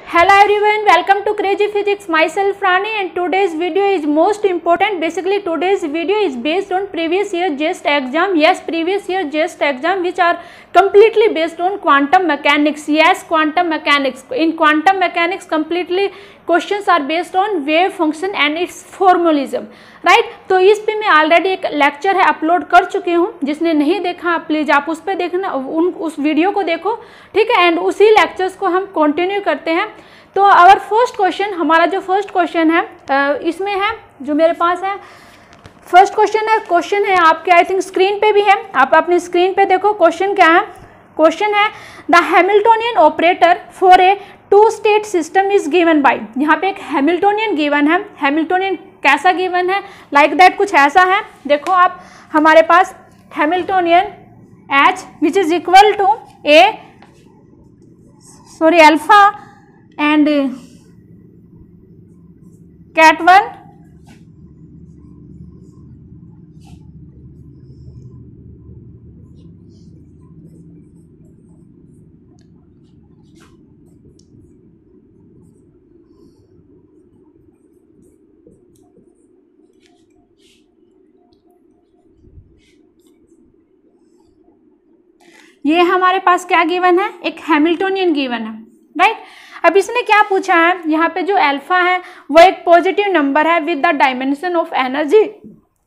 Hello everyone, welcome to Crazy Physics. Myself Rani and today's video is most important. Basically today's video is based on previous year GEST exam. Yes, previous year GEST exam which are completely based on quantum mechanics. Yes, quantum mechanics. In quantum mechanics completely questions are based on wave function and its formalism. Right तो इस पे मैं already एक lecture है upload कर चुकी हूँ. जिसने नहीं देखा प्लीज़ आप उस पर देखना, उस वीडियो को देखो, ठीक है. एंड उसी लेक्चर्स को हम कंटिन्यू करते हैं. तो आवर फर्स्ट क्वेश्चन, हमारा जो फर्स्ट क्वेश्चन है इसमें है जो मेरे पास है फर्स्ट क्वेश्चन है आपके आई थिंक स्क्रीन पे भी है. आप अपनी स्क्रीन पे देखो क्वेश्चन क्या है. क्वेश्चन है the Hamiltonian operator for a two state system is given by. यहाँ पे एक हैमिल्टोनियन गिवन है. हैमिल्टोनियन कैसा गिवन है? लाइक दैट कुछ ऐसा है. देखो आप हमारे पास Hamiltonian H which is equal to alpha and ket 1 ये हमारे पास क्या गिवन है? एक हैमिल्टोनियन गिवन है, राइट. अब इसने क्या पूछा है, यहाँ पे जो अल्फा है वो एक पॉजिटिव नंबर है with the dimension of energy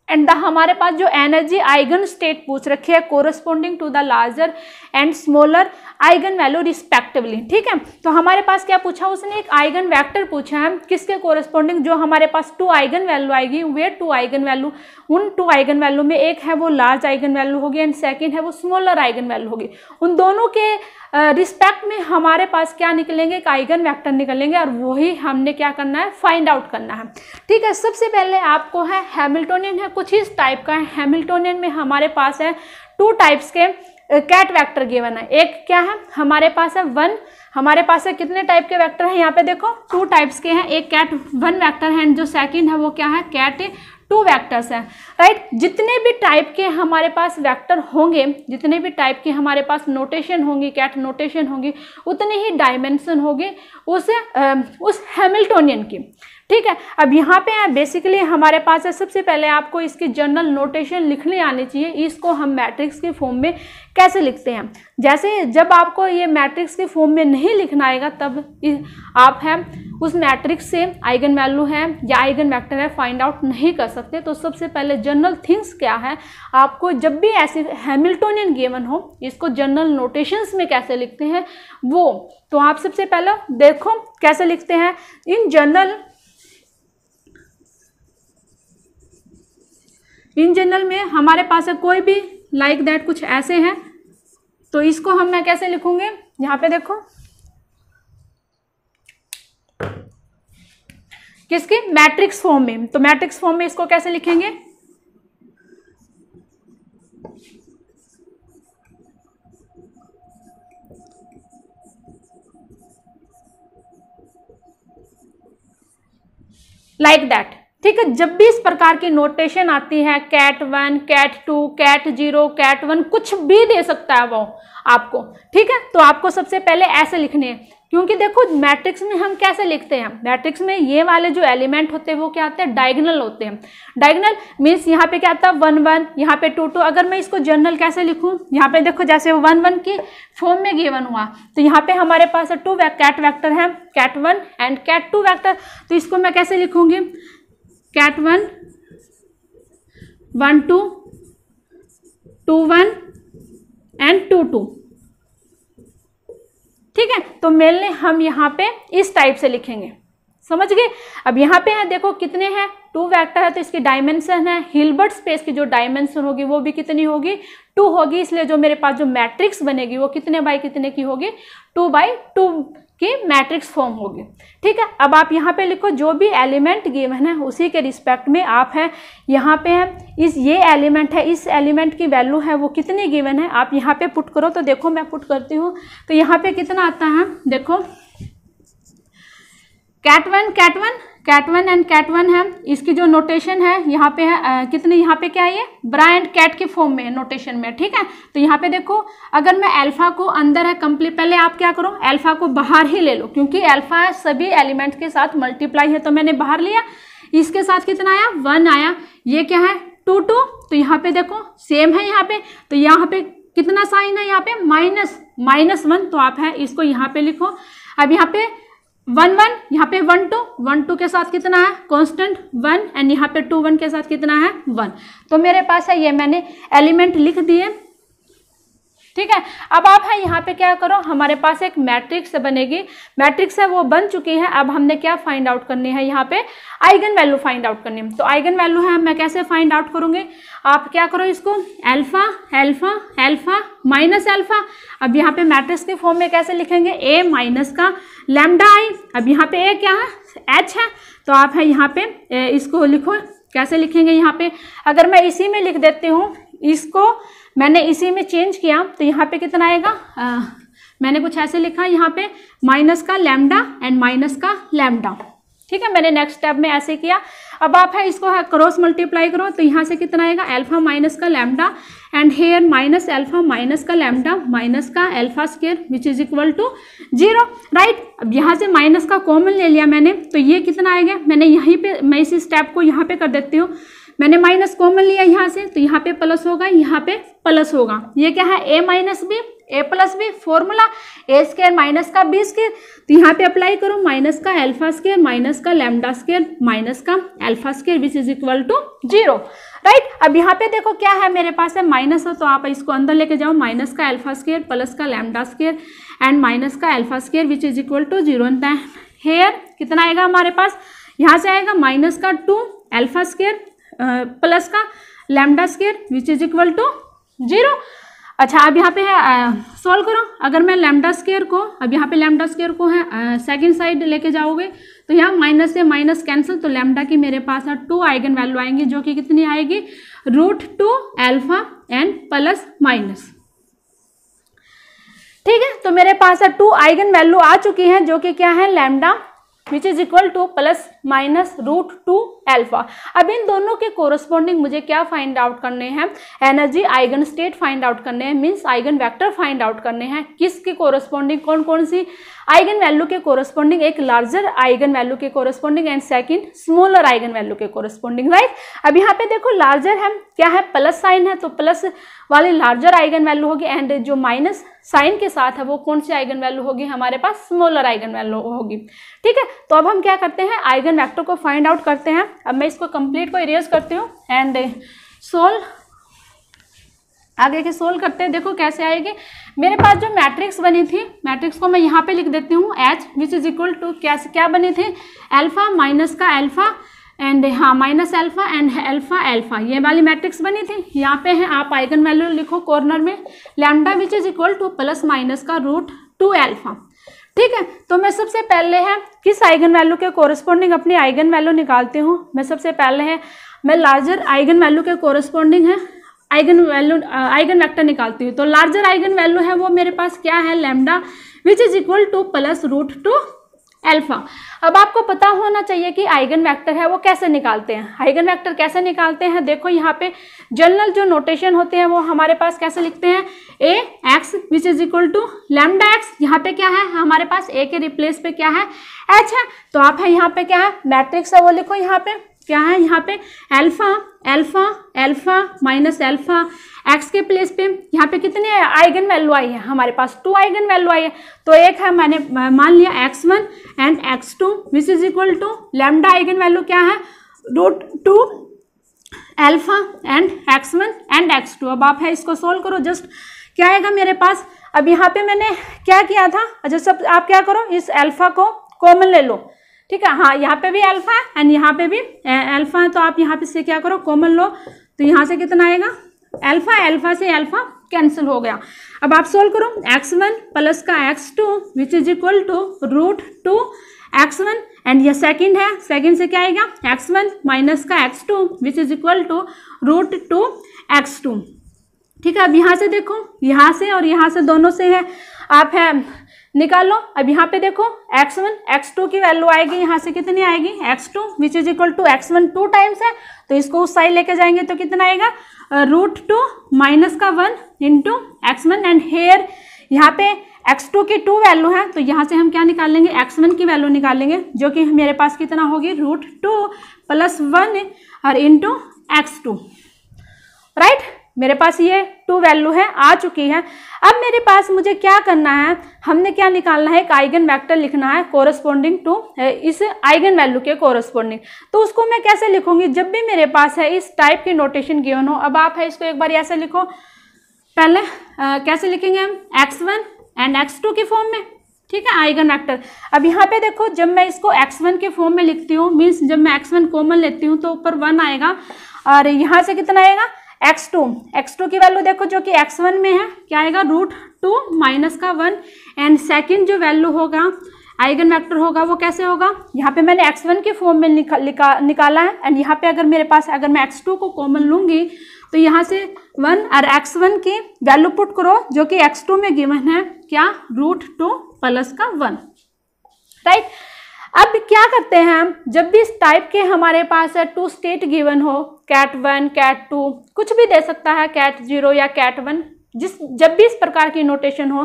and हमारे पास जो एनर्जी आइगन स्टेट पूछ रखी है corresponding to the larger and smaller eigen value respectively. ठीक है, तो हमारे पास क्या पूछा, उसने एक आइगन वेक्टर पूछा है किसके कोरस्पोंडिंग, जो हमारे पास 2 आइगन वैल्यू आएगी. वे 2 आइगन वैल्यू, उन 2 आइगन वैल्यू में एक है वो लार्ज आइगन वैल्यू होगी एंड सेकंड है वो स्मॉलर आइगन वैल्यू होगी. उन दोनों के रिस्पेक्ट में हमारे पास क्या निकलेंगे, एक आइगन वेक्टर निकलेंगे और वही हमने क्या करना है, फाइंड आउट करना है. ठीक है, सबसे पहले आपको है हैमिल्टोनियन है कुछ इस टाइप का है. हैमिल्टोनियन में हमारे पास है 2 टाइप्स के कैट वेक्टर गिवन है. एक क्या है हमारे पास है 1, हमारे पास है कितने टाइप के वेक्टर हैं यहाँ पे देखो 2 टाइप्स के हैं. एक कैट 1 वेक्टर है जो सेकंड है वो क्या है कैट 2 वेक्टर्स हैं, राइट. जितने भी टाइप के हमारे पास वेक्टर होंगे, जितने भी टाइप की हमारे पास नोटेशन होंगी, कैट नोटेशन होगी, उतनी ही डायमेंशन होगी उस हैमिल्टोनियन की. ठीक है, अब यहाँ पे बेसिकली हमारे पास है सबसे पहले आपको इसकी जनरल नोटेशन लिखनी आनी चाहिए. इसको हम मैट्रिक्स के फॉर्म में कैसे लिखते हैं, जैसे जब आपको ये मैट्रिक्स के फॉर्म में नहीं लिखना आएगा तब आप है उस मैट्रिक्स से आइगन वैल्यू है या आइगन वेक्टर है फाइंड आउट नहीं कर सकते. तो सबसे पहले जनरल थिंग्स क्या है, आपको जब भी ऐसे हैमिल्टोनियन गिवन हो इसको जनरल नोटेशंस में कैसे लिखते हैं वो, तो आप सबसे पहले देखो कैसे लिखते हैं. इन जनरल में हमारे पास है कोई भी लाइक दैट कुछ ऐसे हैं. तो इसको मैं कैसे लिखूंगे, यहाँ पे देखो किसके मैट्रिक्स फॉर्म में. तो मैट्रिक्स फॉर्म में इसको कैसे लिखेंगे, लाइक दैट. ठीक है, जब भी इस प्रकार की नोटेशन आती है कैट 1, कैट 2, कैट 0, कैट 1 कुछ भी दे सकता है वो आपको. ठीक है, तो आपको सबसे पहले ऐसे लिखने हैं, क्योंकि देखो मैट्रिक्स में हम कैसे लिखते हैं, मैट्रिक्स में ये वाले जो एलिमेंट होते हैं वो क्या आते हैं, डायगोनल होते हैं. डायगोनल मीन्स यहाँ पे क्या आता है 1 1, यहाँ पे 2 2. अगर मैं इसको जनरल कैसे लिखूँ, यहाँ पे देखो जैसे 1 1 की फॉर्म में गिवन हुआ तो यहाँ पे हमारे पास 2 कैट वेक्टर है, कैट 1 एंड कैट 2 वेक्टर. तो इसको मैं कैसे लिखूंगी, कैट 1 1 2 2 1 एंड 2 2. ठीक है, तो मेनली हम यहाँ पे इस टाइप से लिखेंगे, समझ गए. अब यहाँ पे है देखो कितने हैं 2 वेक्टर है तो इसकी डायमेंशन है, हिल्बर्ट स्पेस की जो डायमेंशन होगी वो भी कितनी होगी 2 होगी. इसलिए जो मेरे पास जो मैट्रिक्स बनेगी वो कितने बाई कितने की होगी 2 बाई 2 की मैट्रिक्स फॉर्म होगी. ठीक है, अब आप यहाँ पे लिखो जो भी एलिमेंट गिवन है उसी के रिस्पेक्ट में आप है यहाँ पे है ये एलिमेंट है, इस एलिमेंट की वैल्यू है वो कितनी गिवन है आप यहाँ पे पुट करो. तो देखो मैं पुट करती हूँ तो यहाँ पे कितना आता है, देखो cat one and cat one है। इसकी जो नोटेशन है यहाँ पे है कितने, यहाँ पे क्या है ये ब्रा एंड कैट के फॉर्म में नोटेशन में, ठीक है। तो यहाँ पे देखो अगर मैं अल्फा को अंदर है कंप्लीट, पहले आप क्या करो अल्फा को बाहर ही ले लो, क्योंकि अल्फा सभी एलिमेंट के साथ मल्टीप्लाई है, तो मैंने बाहर लिया। इसके साथ कितना आया 1 आया, ये क्या है 2 2, तो यहाँ पे देखो सेम है यहाँ पे, तो यहाँ पे कितना साइन है यहाँ पे -1, तो आप है इसको यहाँ पे लिखो। अब यहाँ पे 1 1, यहाँ पे 1 2, 1 2 के साथ कितना है कांस्टेंट 1, एंड यहाँ पे 2 1 के साथ कितना है 1। तो मेरे पास है ये मैंने एलिमेंट लिख दिए, ठीक है। अब आप है यहाँ पे क्या करो, हमारे पास एक मैट्रिक्स बनेगी, मैट्रिक्स है वो बन चुकी है। अब हमने क्या फाइंड आउट करनी है, यहाँ पे आइगन वैल्यू फाइंड आउट करनी है। तो आइगन वैल्यू है मैं कैसे फाइंड आउट करूंगी, आप क्या करो इसको alpha alpha alpha minus alpha. अब यहाँ पे मैट्रिक्स के फॉर्म में कैसे लिखेंगे, ए माइनस का लैम्डा आई। अब यहाँ पे ए क्या है एच है, तो आप है यहाँ पे इसको लिखो, कैसे लिखेंगे यहाँ पे, अगर मैं इसी में लिख देती हूँ, इसको मैंने इसी में चेंज किया तो यहाँ पे कितना आएगा, मैंने कुछ ऐसे लिखा यहाँ पे माइनस का लैम्डा एंड माइनस का लैम्डा, ठीक है। मैंने नेक्स्ट स्टेप में ऐसे किया। अब आप है इसको है क्रॉस मल्टीप्लाई करो, तो यहाँ से कितना आएगा अल्फा माइनस का lambda and here minus alpha minus का लैम्डा माइनस का alpha square which is equal to 0, right. अब यहाँ से माइनस का कॉमन ले लिया मैंने, तो ये कितना आएगा, मैंने यहीं पे मैं इसी स्टेप को यहाँ पे कर देती हूँ, मैंने माइनस कॉमन लिया यहाँ से, तो यहाँ पे प्लस होगा, यहाँ पे प्लस होगा। ये क्या है a minus B, a plus B, formula a square minus का b स्क्वायर, तो यहाँ पे अप्लाई करो माइनस का अल्फा स्क्वायर माइनस का लैम्डा स्क्वायर माइनस का alpha square which is equal to 0, right. अब यहाँ पे देखो क्या है मेरे पास है माइनस है, तो आप इसको अंदर लेके जाओ, माइनस का अल्फा स्क्वायर प्लस का लैम्डा स्क्वायर एंड माइनस का alpha square which is equal to 0। Here कितना आएगा हमारे पास, यहाँ से आएगा माइनस का 2 अल्फा स्क्वायर प्लस का lambda square which is equal to 0। अच्छा अब यहाँ पे है सॉल्व करो, अगर मैं लैम्डा स्क्वायर को, अब यहाँ पे लैम्डा स्क्वायर को है सेकंड साइड लेके जाओगे, तो यहाँ माइनस से माइनस कैंसिल, तो लैम्डा की मेरे पास है 2 आइगन वैल्यू आएंगी, जो कि कितनी आएगी √2 अल्फा एंड प्लस माइनस, ठीक है। तो मेरे पास है 2 आइगन वैल्यू आ चुकी हैं, जो कि क्या है lambda which is equal to plus minus √2 alpha. अब इन दोनों के कोरस्पॉन्डिंग मुझे क्या फाइंड आउट करने हैं, energy eigen state find out करने हैं, means eigen vector find out करने हैं। किसके कोरस्पॉन्डिंग, कौन कौन सी आइगन वैल्यू के कोरस्पॉन्डिंग, एक लार्जर आइगन वैल्यू के corresponding and second smaller eigen value के कोरस्पॉन्डिंग, राइट। अब यहाँ पे देखो लार्जर है, क्या है प्लस साइन है, तो प्लस वाली लार्जर आइगन वैल्यू होगी, एंड जो माइनस साइन के साथ है वो कौन सी आइगन वैल्यू होगी, हमारे पास स्मॉलर आइगन वैल्यू होगी, ठीक है। तो अब हम क्या करते हैं आइगन वेक्टर को फाइंड आउट करते हैं। अब मैं इसको कंप्लीट को इरेज करती हूँ एंड सोल्व, आगे के सोल्व करते हैं। देखो कैसे आएगी, मेरे पास जो मैट्रिक्स बनी थी, मैट्रिक्स को मैं यहाँ पे लिख देती हूँ H which is equal to क्या बनी थी अल्फा माइनस का अल्फा एंड हाँ minus alpha and alpha alpha, ये वाली मैट्रिक्स बनी थी। यहाँ पे है आप आइगन वैल्यू लिखो कॉर्नर में, lambda which is equal to plus minus का √2 अल्फा, ठीक है। तो मैं सबसे पहले है किस आइगन वैल्यू के कोरस्पॉन्डिंग अपनी आइगन वैल्यू निकालती हूँ। मैं सबसे पहले है मैं लार्जर आइगन वैल्यू के कोरस्पॉन्डिंग है आइगन वैल्यू आइगन वेक्टर निकालती हूँ। तो लार्जर आइगन वैल्यू है वो मेरे पास क्या है lambda which is equal to plus √2 alpha. अब आपको पता होना चाहिए कि आइगन वेक्टर है वो कैसे निकालते हैं। आइगन वेक्टर कैसे निकालते हैं, देखो यहाँ पे जनरल जो नोटेशन होते हैं वो हमारे पास कैसे लिखते हैं, A x which is equal to lambda x. यहाँ पे क्या है हमारे पास ए के रिप्लेस पे क्या है एच है, तो आप है यहाँ पे क्या है मैट्रिक्स है वो लिखो, यहाँ पे क्या है यहाँ पे alpha alpha alpha minus alpha, x के प्लेस पे यहाँ पे कितने आइगन वैल्यू आई है, हमारे पास 2 आइगन वैल्यू आई है। तो एक है मैंने मान लिया x1 and x2 which is equal to lambda eigen value क्या है √2 alpha and x1 and x2। अब आप है इसको सोल्व करो, जस्ट क्या आएगा मेरे पास। अब यहाँ पे मैंने क्या किया था, अच्छा सब आप क्या करो इस अल्फा को कॉमन ले लो, ठीक है। हाँ यहाँ पे भी अल्फा है एंड यहाँ पे भी अल्फा है, तो आप यहाँ पे से क्या करो कॉमन लो, तो यहाँ से कितना आएगा अल्फा, अल्फा से अल्फा कैंसिल हो गया। अब आप सोल्व करो x1 प्लस का x2 which is equal to √2 x1 and ये सेकंड है, सेकंड से क्या आएगा x1 माइनस का x2 which is equal to √2 x2, ठीक है। अब यहाँ से देखो, यहाँ से और यहाँ से दोनों से है, आप है निकालो। अब यहाँ पे देखो x1 x2 की वैल्यू आएगी, यहाँ से कितनी आएगी x2 which is equal to x1 2 times है, तो इसको उस साइड लेके जाएंगे तो कितना आएगा √2 माइनस का 1 इंटू x1 एंड हेयर यहाँ पे x2 की 2 वैल्यू है, तो यहाँ से हम क्या निकालेंगे x1 की वैल्यू निकालेंगे जो कि मेरे पास कितना होगी √2 प्लस 1 और इंटू x2, राइट। मेरे पास ये 2 वैल्यू है आ चुकी है। अब मेरे पास मुझे क्या करना है, हमने क्या निकालना है, एक आइगन वेक्टर लिखना है कोरस्पोंडिंग टू इस आइगन वैल्यू के कोरस्पोंडिंग। तो उसको मैं कैसे लिखूंगी, जब भी मेरे पास है इस टाइप की नोटेशन गिवन हो। अब आप है इसको एक बार ऐसे लिखो, पहले कैसे लिखेंगे हम x1 एंड x2 की फॉर्म में, ठीक है, आइगन वेक्टर। अब यहाँ पे देखो जब मैं इसको x1 के फॉर्म में लिखती हूँ, मीन्स जब मैं x1 कॉमन लेती हूँ तो ऊपर 1 आएगा और यहाँ से कितना आएगा x2 की वैल्यू देखो जो कि x1 में है, क्या आएगा √2 माइनस का 1 एंड सेकंड जो वैल्यू होगा आइगन वेक्टर होगा वो कैसे होगा, यहाँ पे मैंने x1 के फॉर्म में निकाला है एंड यहाँ पे अगर मेरे पास अगर मैं x2 को कॉमन लूंगी तो यहाँ से 1 और x1 की वैल्यू पुट करो जो कि x2 में गिवन है क्या √2 प्लस का 1, राइट। अब क्या करते हैं हम, जब भी इस टाइप के हमारे पास है 2 स्टेट गिवन हो, cat 1 cat 2 कुछ भी दे सकता है, cat 0 या cat 1, जब भी इस प्रकार की नोटेशन हो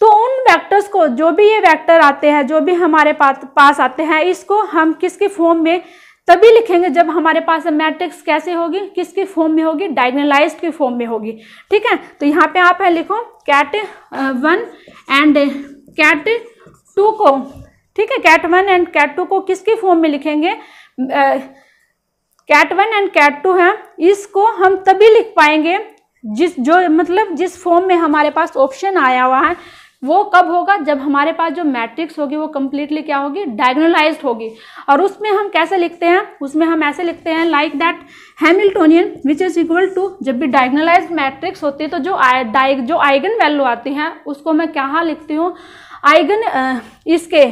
तो उन वेक्टर्स को, जो भी ये वेक्टर आते हैं, जो भी हमारे पास आते हैं, इसको हम किसकी फॉर्म में तभी लिखेंगे जब हमारे पास मैट्रिक्स कैसे होगी, किसकी फॉर्म में होगी, डायगोनलाइज्ड की फॉर्म में होगी, ठीक है। तो यहाँ पे आप है लिखो cat 1 एंड cat 2 को, ठीक है, cat 1 एंड cat 2 को किसकी फॉर्म में लिखेंगे, cat 1 एंड cat 2 है, इसको हम तभी लिख पाएंगे जिस फॉर्म में हमारे पास ऑप्शन आया हुआ है वो कब होगा, जब हमारे पास जो मैट्रिक्स होगी वो कम्प्लीटली क्या होगी, डायगोनलाइज्ड होगी। और उसमें हम कैसे लिखते हैं, उसमें हम ऐसे लिखते हैं like that Hamiltonian which is equal to, जब भी डायगोनलाइज्ड मैट्रिक्स होती है तो जो आइगन वैल्यू आती है उसको मैं क्या लिखती हूँ, आइगन इसके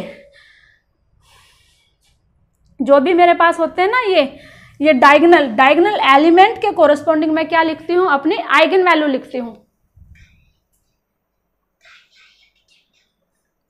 जो भी मेरे पास होते हैं ना ये डायगोनल एलिमेंट के कोरस्पॉन्डिंग मैं क्या लिखती हूँ, अपनी आइगन वैल्यू लिखती हूँ,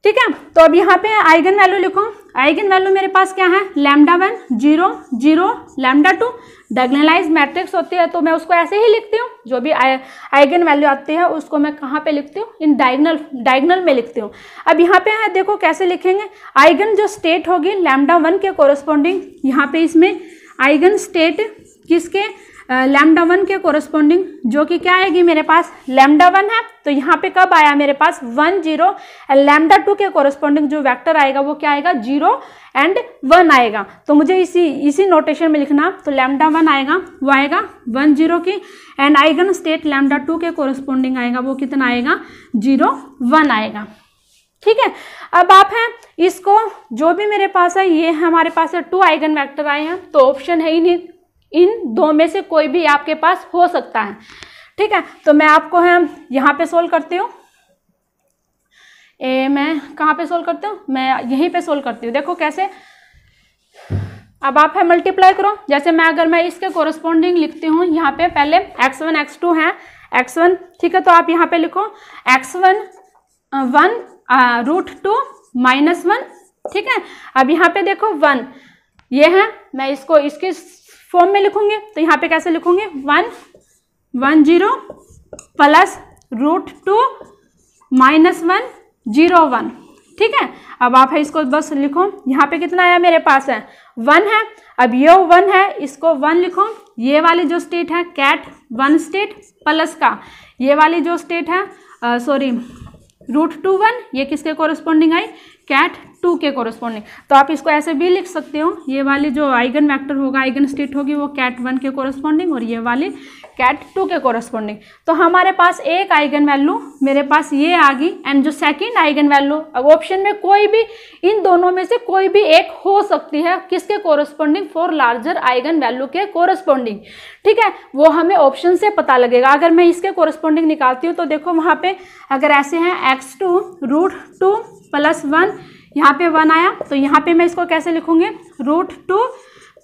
ठीक है। तो अब यहाँ पे आइगन वैल्यू लिखो, आइगन वैल्यू मेरे पास क्या है, λ1 0 0 λ2, डायगोनलाइज्ड मैट्रिक्स होती है तो मैं उसको ऐसे ही लिखती हूँ, जो भी आइगन वैल्यू आती है उसको मैं कहाँ पे लिखती हूँ, इन डायगोनल में लिखती हूँ। अब यहाँ पे है देखो कैसे लिखेंगे, आइगन जो स्टेट होगी λ1 के कोरस्पॉन्डिंग, यहाँ पे इसमें आइगन स्टेट किसके, λ1 के कोरस्पॉन्डिंग, जो कि क्या आएगी मेरे पास λ1 है, तो यहाँ पे कब आया मेरे पास 1 0, λ2 के कोरस्पॉन्डिंग जो वेक्टर आएगा वो क्या आएगा 0 एंड 1 आएगा। तो मुझे इसी नोटेशन में लिखना, तो λ1 आएगा वो आएगा 1 0 की एंड आइगन स्टेट λ2 के कोरस्पॉन्डिंग आएगा वो कितना आएगा 0 1 आएगा, ठीक है। अब आप हैं इसको, जो भी मेरे पास है ये हमारे पास है 2 आइगन वेक्टर आए हैं, तो ऑप्शन है ही नहीं, इन 2 में से कोई भी आपके पास हो सकता है, ठीक है। तो मैं आपको है यहाँ पे सोल्व करती हूँ, मैं कहाँ पे सोल्व करती हूँ, मैं यहीं पे सोल्व करती हूँ, देखो कैसे। अब आप है मल्टीप्लाई करो, जैसे अगर मैं इसके कोरस्पॉन्डिंग लिखती हूँ, यहाँ पे पहले x1 x2 है, x1 ठीक है, तो आप यहाँ पे लिखो x1 1 √2 माइनस 1, ठीक है। अब यहाँ पे देखो 1 ये है, मैं इसको इसके फॉर्म में लिखूंगी, तो यहाँ पे कैसे लिखूंगी 1 1 0 प्लस √2 माइनस 1 0 1, ठीक है। अब आप है इसको बस लिखो, यहाँ पे कितना आया मेरे पास है 1 है, अब ये 1 है इसको 1 लिखो, ये वाली जो स्टेट है cat 1 स्टेट प्लस का ये वाली जो स्टेट है √2 1, ये किसके कोरस्पॉन्डिंग आई, cat 2 के कोरस्पॉन्डिंग। तो आप इसको ऐसे भी लिख सकते हो, ये वाली जो आइगन वेक्टर होगा, आइगन स्टेट होगी वो cat 1 के कोरस्पॉन्डिंग और ये वाली cat 2 के कोरस्पॉन्डिंग। तो हमारे पास एक आइगन वैल्यू मेरे पास ये आ गई एंड जो सेकंड आइगन वैल्यू, अब ऑप्शन में कोई भी इन दोनों में से कोई भी एक हो सकती है, किसके corresponding, for larger eigen value के कोरस्पॉन्डिंग, ठीक है। वो हमें ऑप्शन से पता लगेगा। अगर मैं इसके कोरस्पॉन्डिंग निकालती हूँ तो देखो वहाँ पे अगर ऐसे हैं x2 √2 प्लस 1, यहाँ पे 1 आया, तो यहाँ पे मैं इसको कैसे लिखूंगी √2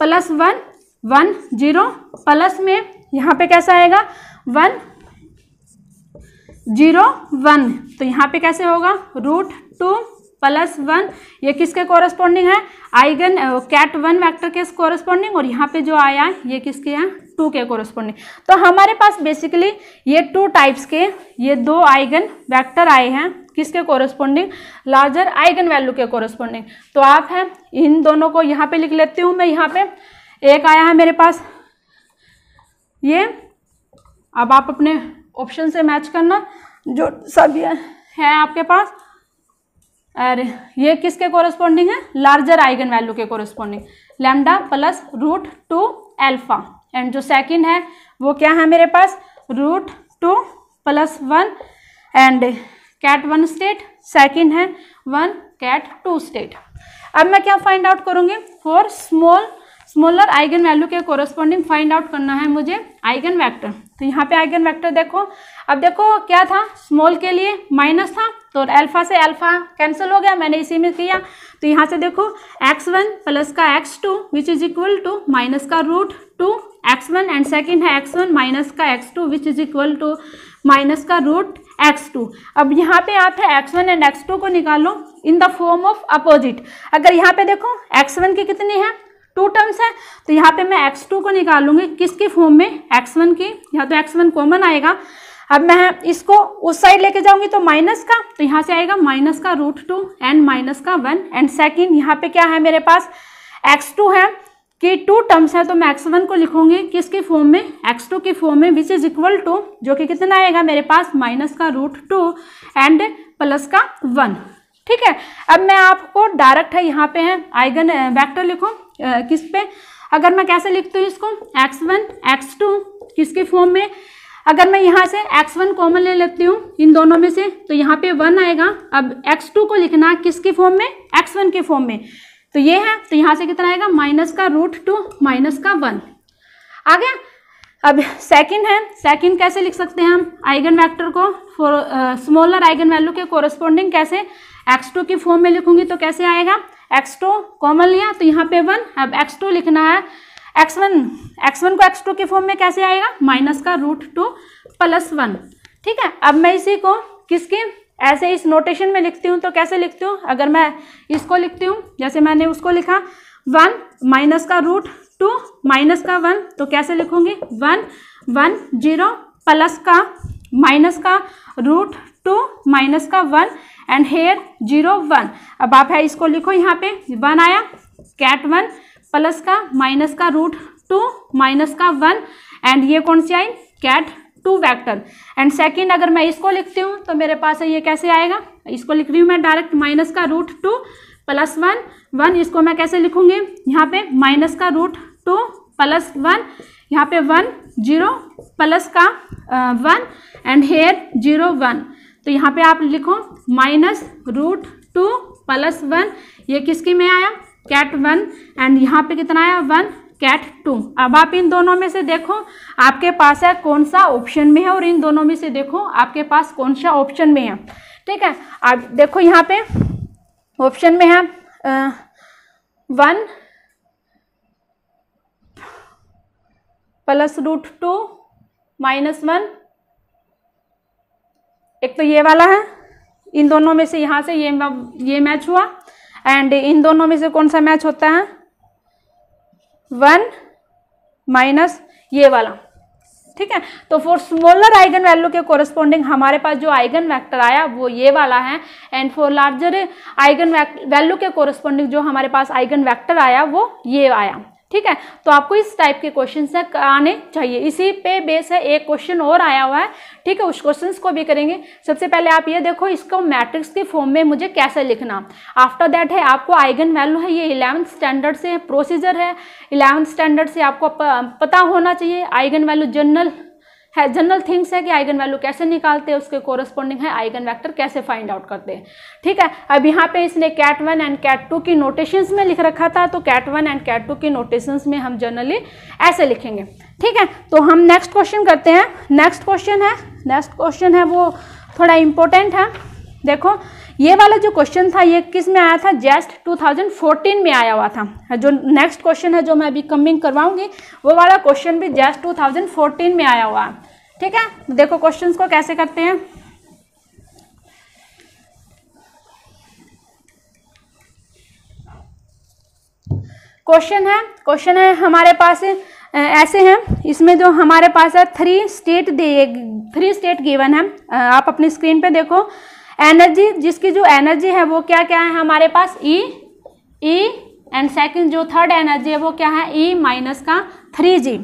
प्लस 1 1 0 प्लस में यहाँ पे कैसा आएगा 1 0 1, तो यहाँ पे कैसे होगा √2 + 1, ये किसके कोरस्पॉन्डिंग है आइगन कैट 1 वेक्टर के कोरस्पॉन्डिंग, और यहाँ पे जो आया है ये किसके हैं 2 के कोरस्पॉन्डिंग। तो हमारे पास बेसिकली ये 2 टाइप्स के ये 2 आइगन वेक्टर आए हैं किसके कोरस्पॉन्डिंग लार्जर आइगन वैल्यू के कोरस्पॉन्डिंग। तो आप हैं इन दोनों को यहाँ पे लिख लेती हूँ मैं। यहाँ पे एक आया है मेरे पास ये, अब आप अपने ऑप्शन से मैच करना जो सब है आपके पास। अरे ये किसके कोरस्पॉन्डिंग है लार्जर आइगन वैल्यू के corresponding lambda plus √2 alpha. And जो सेकंड है वो क्या है मेरे पास √2 + 1 एंड कैट 1 स्टेट, सेकंड है 1 कैट 2 स्टेट। अब मैं क्या फाइंड आउट करूँगी फॉर स्मॉलर आइगन वैल्यू के कोरस्पॉन्डिंग फाइंड आउट करना है मुझे आइगन वेक्टर। तो यहाँ पे आइगन वेक्टर देखो, अब देखो क्या था स्मॉल के लिए माइनस था तो अल्फा से अल्फा कैंसिल हो गया, मैंने इसी में किया। तो यहाँ से देखो x1 प्लस का x2 which is equal to minus का √2 x1 एंड सेकेंड है x1 माइनस का x2 which is equal to minus का √x2। अब यहाँ पे आप है x1 एंड x2 को निकालो in the form of opposite. अगर यहाँ पे देखो x1 की कितनी है 2 टर्म्स है, तो यहाँ पे मैं x2 को निकालूंगी किसकी फॉर्म में x1 की, यहाँ तो x1 कॉमन आएगा। अब मैं इसको उस साइड लेके जाऊंगी तो माइनस का, तो यहाँ से आएगा माइनस का √2 एंड माइनस का 1 एंड सेकेंड यहाँ पे क्या है मेरे पास x2 है कि 2 टर्म्स है, तो मैं x1 को लिखूंगी किसकी फॉर्म में x2 की फॉर्म में विच इज इक्वल टू जो कि कितना आएगा मेरे पास माइनस का √2 एंड प्लस का 1। ठीक है, अब मैं आपको डायरेक्ट है यहाँ पे है आइगन वेक्टर लिखो किस पे, अगर मैं कैसे लिखती हूँ इसको x1 x2 किसकी फॉर्म में, अगर मैं यहाँ से x1 कॉमन ले लेती हूँ इन दोनों में से तो यहाँ पे 1 आएगा। अब x2 को लिखना किसकी फॉर्म में x1 की फॉर्म में, तो ये है, तो यहाँ से कितना आएगा माइनस का √2 माइनस का 1 आ गया। अब सेकंड है, सेकंड कैसे लिख सकते हैं हम आइगन वेक्टर को फॉर स्मॉलर आइगन वैल्यू के कोरस्पॉन्डिंग कैसे x2 की फॉर्म में लिखूंगी तो कैसे आएगा x2 कॉमन लिया तो यहाँ पे 1, अब x2 लिखना है x1 को x2 की फॉर्म में कैसे आएगा माइनस का √2 + 1। ठीक है, अब मैं इसी को किसके ऐसे इस नोटेशन में लिखती हूँ तो कैसे लिखती हूँ, अगर मैं इसको लिखती हूँ जैसे मैंने उसको लिखा 1 माइनस का √2 माइनस का 1, तो कैसे लिखूंगी 1 1 0 प्लस का माइनस का √2 माइनस का 1 एंड हेयर 0 1। अब आप है इसको लिखो यहाँ पे 1 आया कैट 1 प्लस का माइनस का √2 माइनस का 1 एंड ये कौन सी आई कैट 2 वेक्टर एंड सेकंड अगर मैं इसको लिखती हूँ तो मेरे पास है ये कैसे आएगा, इसको लिख रही हूँ मैं डायरेक्ट माइनस का √2 + 1 इसको मैं कैसे लिखूंगी यहाँ पे माइनस का √2 + 1 यहाँ पे 1 0 प्लस का 1 एंड हेयर 0 1। तो यहाँ पे आप लिखो माइनस √2 + 1, ये किसकी में आया कैट 1 एंड यहाँ पे कितना आया 1 कैट 2। अब आप इन दोनों में से देखो आपके पास है कौन सा ऑप्शन में है और इन दोनों में से देखो आपके पास कौन सा ऑप्शन में है। ठीक है, अब देखो यहाँ पे ऑप्शन में है 1 + √2 - 1, एक तो ये वाला है, इन दोनों में से यहाँ से ये मैच हुआ एंड इन दोनों में से कौन सा मैच होता है 1 माइनस ये वाला। ठीक है, तो फॉर स्मॉलर आइगन वैल्यू के कोरस्पॉन्डिंग हमारे पास जो आइगन वेक्टर आया वो ये वाला है and for larger eigen value के कोरस्पॉन्डिंग जो हमारे पास आइगन वेक्टर आया वो ये आया। ठीक है, तो आपको इस टाइप के क्वेश्चन से आने चाहिए, इसी पे बेस है एक क्वेश्चन और आया हुआ है। ठीक है, उस क्वेश्चंस को भी करेंगे। सबसे पहले आप ये देखो इसको मैट्रिक्स की फॉर्म में मुझे कैसे लिखना, आफ्टर दैट है आपको आइगन वैल्यू है ये 11th स्टैंडर्ड से प्रोसीजर है, 11th स्टैंडर्ड से आपको पता होना चाहिए आइगन वैल्यू जनरल थिंग्स है कि आइगन वैल्यू कैसे निकालते हैं, उसके कोरस्पॉन्डिंग है आइगन वेक्टर कैसे फाइंड आउट करते हैं। ठीक है, अब यहाँ पे इसने कैट 1 एंड कैट 2 की नोटेशंस में लिख रखा था, तो कैट 1 एंड कैट 2 की नोटेशंस में हम जनरली ऐसे लिखेंगे। ठीक है, तो हम नेक्स्ट क्वेश्चन करते हैं। नेक्स्ट क्वेश्चन है वो थोड़ा इम्पोर्टेंट है। देखो ये वाला जो क्वेश्चन था ये किस में आया था, जस्ट 2014 में आया हुआ था। जो नेक्स्ट क्वेश्चन है जो मैं अभी कमिंग करवाऊंगी वो वाला क्वेश्चन भी जस्ट 2014 में आया हुआ है। ठीक है, देखो क्वेश्चंस को कैसे करते हैं। क्वेश्चन है हमारे पास ऐसे हैं, इसमें जो हमारे पास है 3 स्टेट गिवन है। आप अपनी स्क्रीन पे देखो, एनर्जी, जिसकी जो एनर्जी है वो क्या क्या है हमारे पास, ई एंड सेकंड जो थर्ड एनर्जी है वो क्या है, ई माइनस का 3g,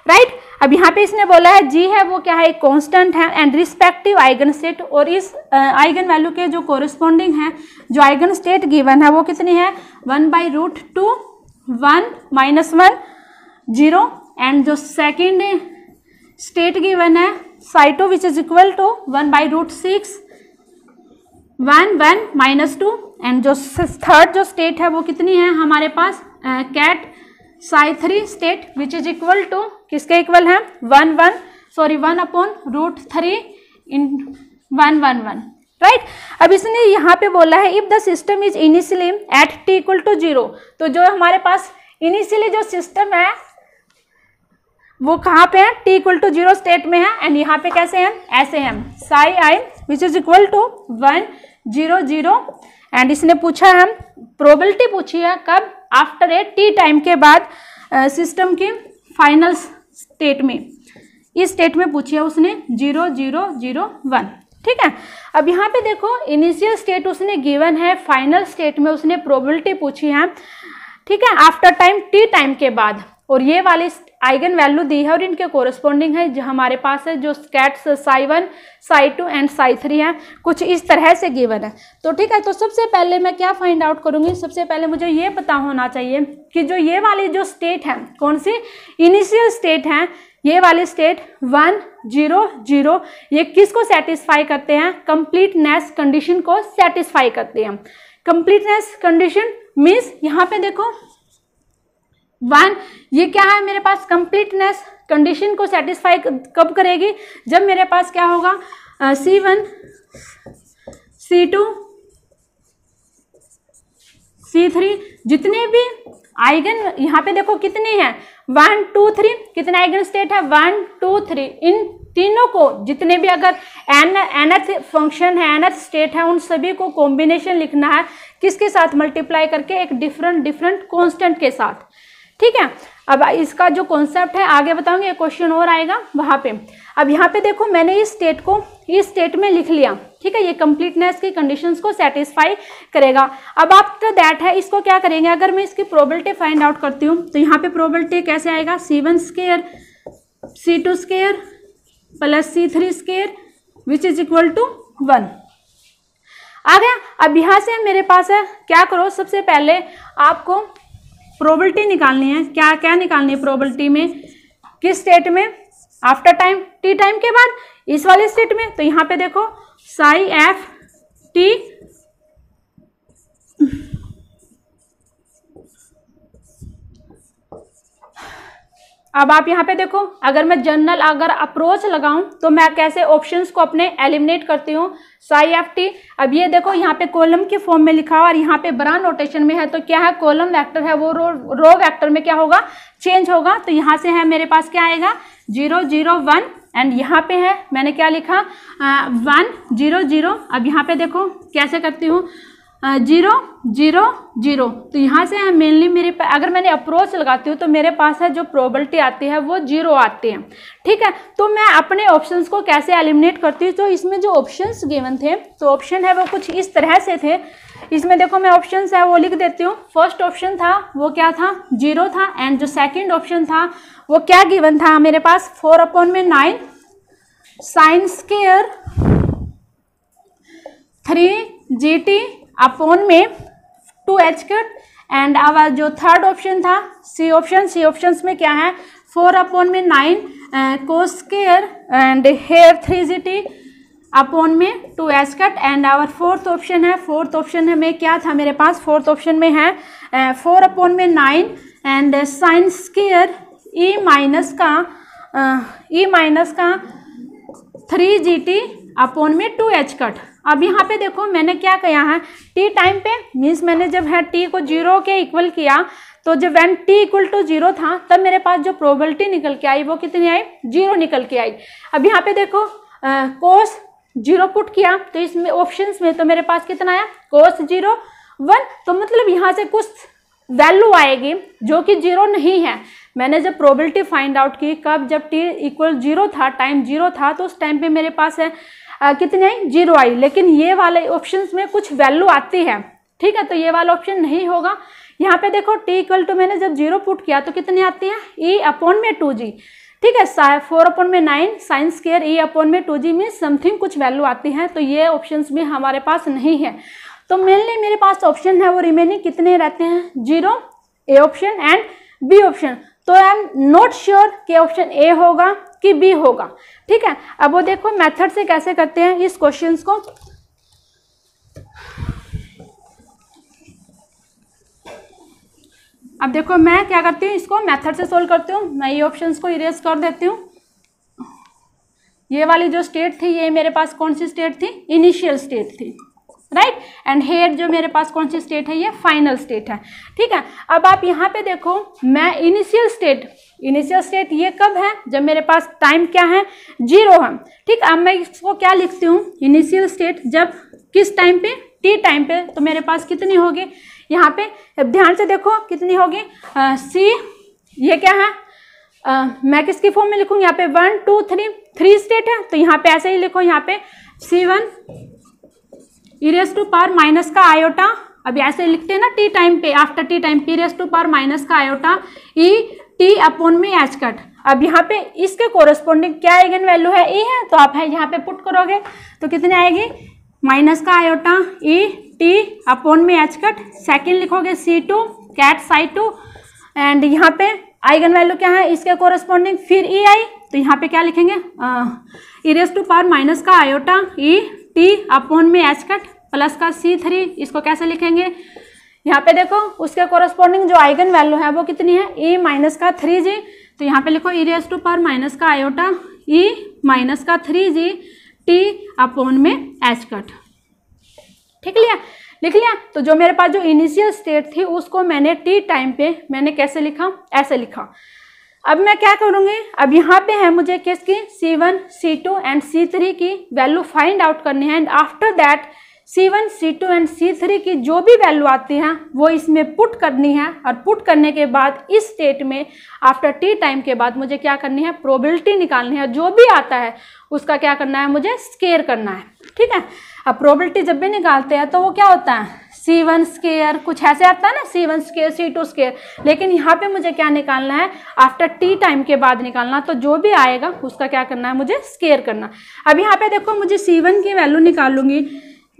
राइट। अब यहाँ पे इसने बोला है जी है वो क्या है, एक कांस्टेंट है एंड रिस्पेक्टिव आइगन स्टेट, और इस आइगन वैल्यू के जो कोरिस्पॉन्डिंग है जो आइगन स्टेट गिवन है वो कितनी है, 1/√2 1 - 1 0, एंड जो सेकेंड स्टेट गिवन है साइटो which is equal to 1/√6 1 1 - 2, and जो थर्ड जो स्टेट है वो कितनी है हमारे पास, ket psi3 state which is equal to, किसके इक्वल है, 1/√3 इन 1 1 1, राइट। अब इसने यहाँ पे बोला है if the system is initially at t = 0, तो जो हमारे पास इनिशियली जो सिस्टम है वो कहाँ पे है, t = 0 स्टेट में है, एंड यहाँ पे कैसे हैं, ऐसे हैं psi which is equal to 1 0 0, and इसने पूछा है, प्रोबेबिलिटी पूछी है कब, आफ्टर ए t टाइम के बाद सिस्टम की फाइनल स्टेट में, इस स्टेट में पूछी है उसने 0 0 0 1, ठीक है। अब यहाँ पे देखो इनिशियल स्टेट उसने गिवन है, फाइनल स्टेट में उसने प्रोबेबिलिटी पूछी है, ठीक है, आफ्टर टाइम t टाइम के बाद, और ये वाली आइगन वैल्यू दी है और इनके कोरिस्पॉन्डिंग है जो हमारे पास है, जो cats psi1 psi2 and psi3 है, कुछ इस तरह से गिवन है। तो ठीक है, तो सबसे पहले मैं क्या फाइंड आउट करूंगी, सबसे पहले मुझे ये पता होना चाहिए कि जो ये वाली जो स्टेट है, कौन सी इनिशियल स्टेट है, ये वाली स्टेट 1 0 0, ये किसको सेटिस्फाई करते हैं, कंप्लीटनेस कंडीशन को सेटिस्फाई करते हैं। कंप्लीटनेस कंडीशन मीन्स यहाँ पे देखो 1, ये क्या है मेरे पास, कंप्लीटनेस कंडीशन को सेटिस्फाई कब करेगी, जब मेरे पास क्या होगा, C1 C2 C3 जितने भी आइगन, यहाँ पे देखो कितने हैं, 1 2 3, कितने आइगन स्टेट है, 1 2 3, इन तीनों को जितने भी अगर nth फंक्शन है, nth स्टेट है, उन सभी को कॉम्बिनेशन लिखना है, किसके साथ, मल्टीप्लाई करके एक डिफरेंट कांस्टेंट के साथ, ठीक है। अब इसका जो कॉन्सेप्ट है आगे बताऊंगी, एक क्वेश्चन और आएगा वहां पे। अब यहाँ पे देखो मैंने इस स्टेट को इस स्टेट में लिख लिया, ठीक है, ये कंप्लीटनेस की कंडीशंस को सेटिस्फाई करेगा। अब आफ्टर दैट है इसको क्या करेंगे, अगर मैं इसकी प्रोबेबिलिटी फाइंड आउट करती हूँ तो यहाँ पे प्रोबेबिलिटी कैसे आएगा, C1 square C2 square plus C3 square which is equal to 1 आ गया। अब यहाँ से मेरे पास है, क्या करो, सबसे पहले आपको प्रोबेबिलिटी निकालनी है, क्या क्या निकालनी है प्रोबेबिलिटी में, किस स्टेट में, आफ्टर टाइम t टाइम के बाद, इस वाले स्टेट में। तो यहाँ पे देखो psi f t, अब आप यहाँ पे देखो, अगर मैं जनरल अगर अप्रोच लगाऊं तो मैं कैसे ऑप्शंस को अपने एलिमिनेट करती हूँ, psi f t। अब ये देखो यहाँ पे कॉलम के फॉर्म में लिखा हुआ और यहाँ पे बड़ा नोटेशन में है, तो क्या है, कॉलम वेक्टर है वो रो वेक्टर में क्या होगा, चेंज होगा। तो यहाँ से है मेरे पास क्या आएगा, 0 0 1, एंड यहाँ पे है मैंने क्या लिखा, 1 0 0। अब यहाँ पे देखो कैसे करती हूँ, 0 0 0, तो यहाँ से है मेनली मेरे पास, अगर मैंने अप्रोच लगाती हूँ तो मेरे पास है जो प्रोबेबिलिटी आती है वो 0 आती है, ठीक है। तो मैं अपने ऑप्शंस को कैसे एलिमिनेट करती हूँ, तो इसमें जो ऑप्शंस गिवन थे, तो ऑप्शन है वो कुछ इस तरह से थे। इसमें देखो मैं ऑप्शंस है वो लिख देती हूँ। फर्स्ट ऑप्शन था वो क्या था, 0 था, एंड जो सेकेंड ऑप्शन था वो क्या गिवन था मेरे पास, 4/9 साइन स्क्वायर 3gt अपॉन में 2h कट, एंड आवर जो थर्ड ऑप्शन था सी ऑप्शन में क्या है, 4/9 cos square and here 3gt upon में 2h cut, and our fourth option है में क्या था मेरे पास, फोर्थ ऑप्शन में है 4/9 and sine square e minus का 3gt अपॉन में 2h कट। अब यहाँ पे देखो मैंने क्या किया है, t टाइम पे मीन्स मैंने जब है t को 0 के इक्वल किया, तो जब व्हेन t = 0 था तब मेरे पास जो प्रोबेबिलिटी निकल के आई वो कितनी आई, 0 निकल के आई। अब यहाँ पे देखो कोस 0 पुट किया, तो इसमें ऑप्शंस में तो मेरे पास कितना आया, कोस 0 1, तो मतलब यहाँ से कुछ वैल्यू आएगी जो कि 0 नहीं है। मैंने जब प्रोबेबिलिटी फाइंड आउट की, कब, जब t इक्वल 0 था, टाइम 0 था, तो उस टाइम पे मेरे पास है कितनी आई, 0 आई। लेकिन ये वाले ऑप्शंस में कुछ वैल्यू आती है, ठीक है, तो ये वाला ऑप्शन नहीं होगा। यहाँ पे देखो t इक्वल टू मैंने जब 0 पुट किया तो कितनी आती है, e अपॉन में 2g, ठीक है, 4 अपॉन में 9 साइन स्क्वायर e अपॉन में 2g में समथिंग कुछ वैल्यू आती है, तो ये ऑप्शंस में हमारे पास नहीं है। तो मेनली मेरे पास ऑप्शन है वो रिमेनिंग कितने रहते हैं, 0, A option and B option. तो आई एम नॉट श्योर कि ऑप्शन ए होगा कि बी होगा, ठीक है। अब वो देखो मेथड से कैसे करते हैं इस क्वेश्चंस को। अब देखो मैं क्या करती हूँ, इसको मेथड से सोल्व करती हूँ। मैं ये ऑप्शंस को इरेज कर देती हूँ। ये वाली जो स्टेट थी, ये मेरे पास कौन सी स्टेट थी, इनिशियल स्टेट थी, राइट। एंड हेयर जो मेरे पास कौन सी स्टेट है, ये फाइनल स्टेट है, ठीक है। अब आप यहाँ पे देखो, मैं इनिशियल स्टेट ये कब है, जब मेरे पास टाइम क्या है, 0 है, ठीक। अब मैं इसको क्या लिखती हूँ, इनिशियल स्टेट जब किस टाइम पे, t टाइम पे, तो मेरे पास कितनी होगी, यहाँ पे ध्यान से देखो कितनी होगी, सी, ये क्या है, मैं किसकी फॉर्म में लिखूँ, यहाँ पे 1 2 3 स्टेट है, तो यहाँ पे ऐसे ही लिखो, यहाँ पे C1 e raise to power minus का आयोटा, अभी ऐसे लिखते हैं ना टी टाइम पे, after t time p raise to power minus का आयोटा e t अपॉन में एच कट। अब यहाँ पे इसके कोरस्पॉन्डिंग क्या आइगन वैल्यू है, e है, तो आप है यहाँ पे पुट करोगे तो कितने आएगी, माइनस का आयोटा e t अपॉन में एच कट। सेकेंड लिखोगे C2 कैट साई2, एंड यहाँ पे आइगन वैल्यू क्या है इसके कोरस्पॉन्डिंग, फिर e आई, तो यहाँ पे क्या लिखेंगे, e raise to power minus का आयोटा e t अपॉन में एच कट प्लस का C3, इसको कैसे लिखेंगे, यहाँ पे देखो उसके कोरस्पॉन्डिंग जो आइगन वैल्यू है वो कितनी है, e माइनस का 3g, तो यहाँ पे लिखो e raise to power minus का आयोटा e माइनस का 3g t अपॉन में एच कट, ठीक लिया, लिख लिया। तो जो मेरे पास जो इनिशियल स्टेट थी उसको मैंने t टाइम पे मैंने कैसे लिखा, ऐसे लिखा। अब मैं क्या करूँगी, अब यहाँ पे है मुझे किसकी, C1 C2 एंड C3 की वैल्यू फाइंड आउट करनी है, and after that C1 C2 and C3 की जो भी वैल्यू आती है वो इसमें पुट करनी है, और पुट करने के बाद इस स्टेट में आफ्टर t टाइम के बाद मुझे क्या करनी है, प्रोबेबिलिटी निकालनी है, जो भी आता है उसका क्या करना है, मुझे स्केयर करना है, ठीक है। अब प्रोबेबिलिटी जब भी निकालते हैं तो वो क्या होता है, C1 स्केयर, कुछ ऐसे आता है ना, C1 स्केयर C2 स्केयर, लेकिन यहाँ पे मुझे क्या निकालना है, आफ्टर t टाइम के बाद निकालना, तो जो भी आएगा उसका क्या करना है, मुझे स्केयर करना। अब यहाँ पे देखो मुझे C1 की वैल्यू निकालूंगी,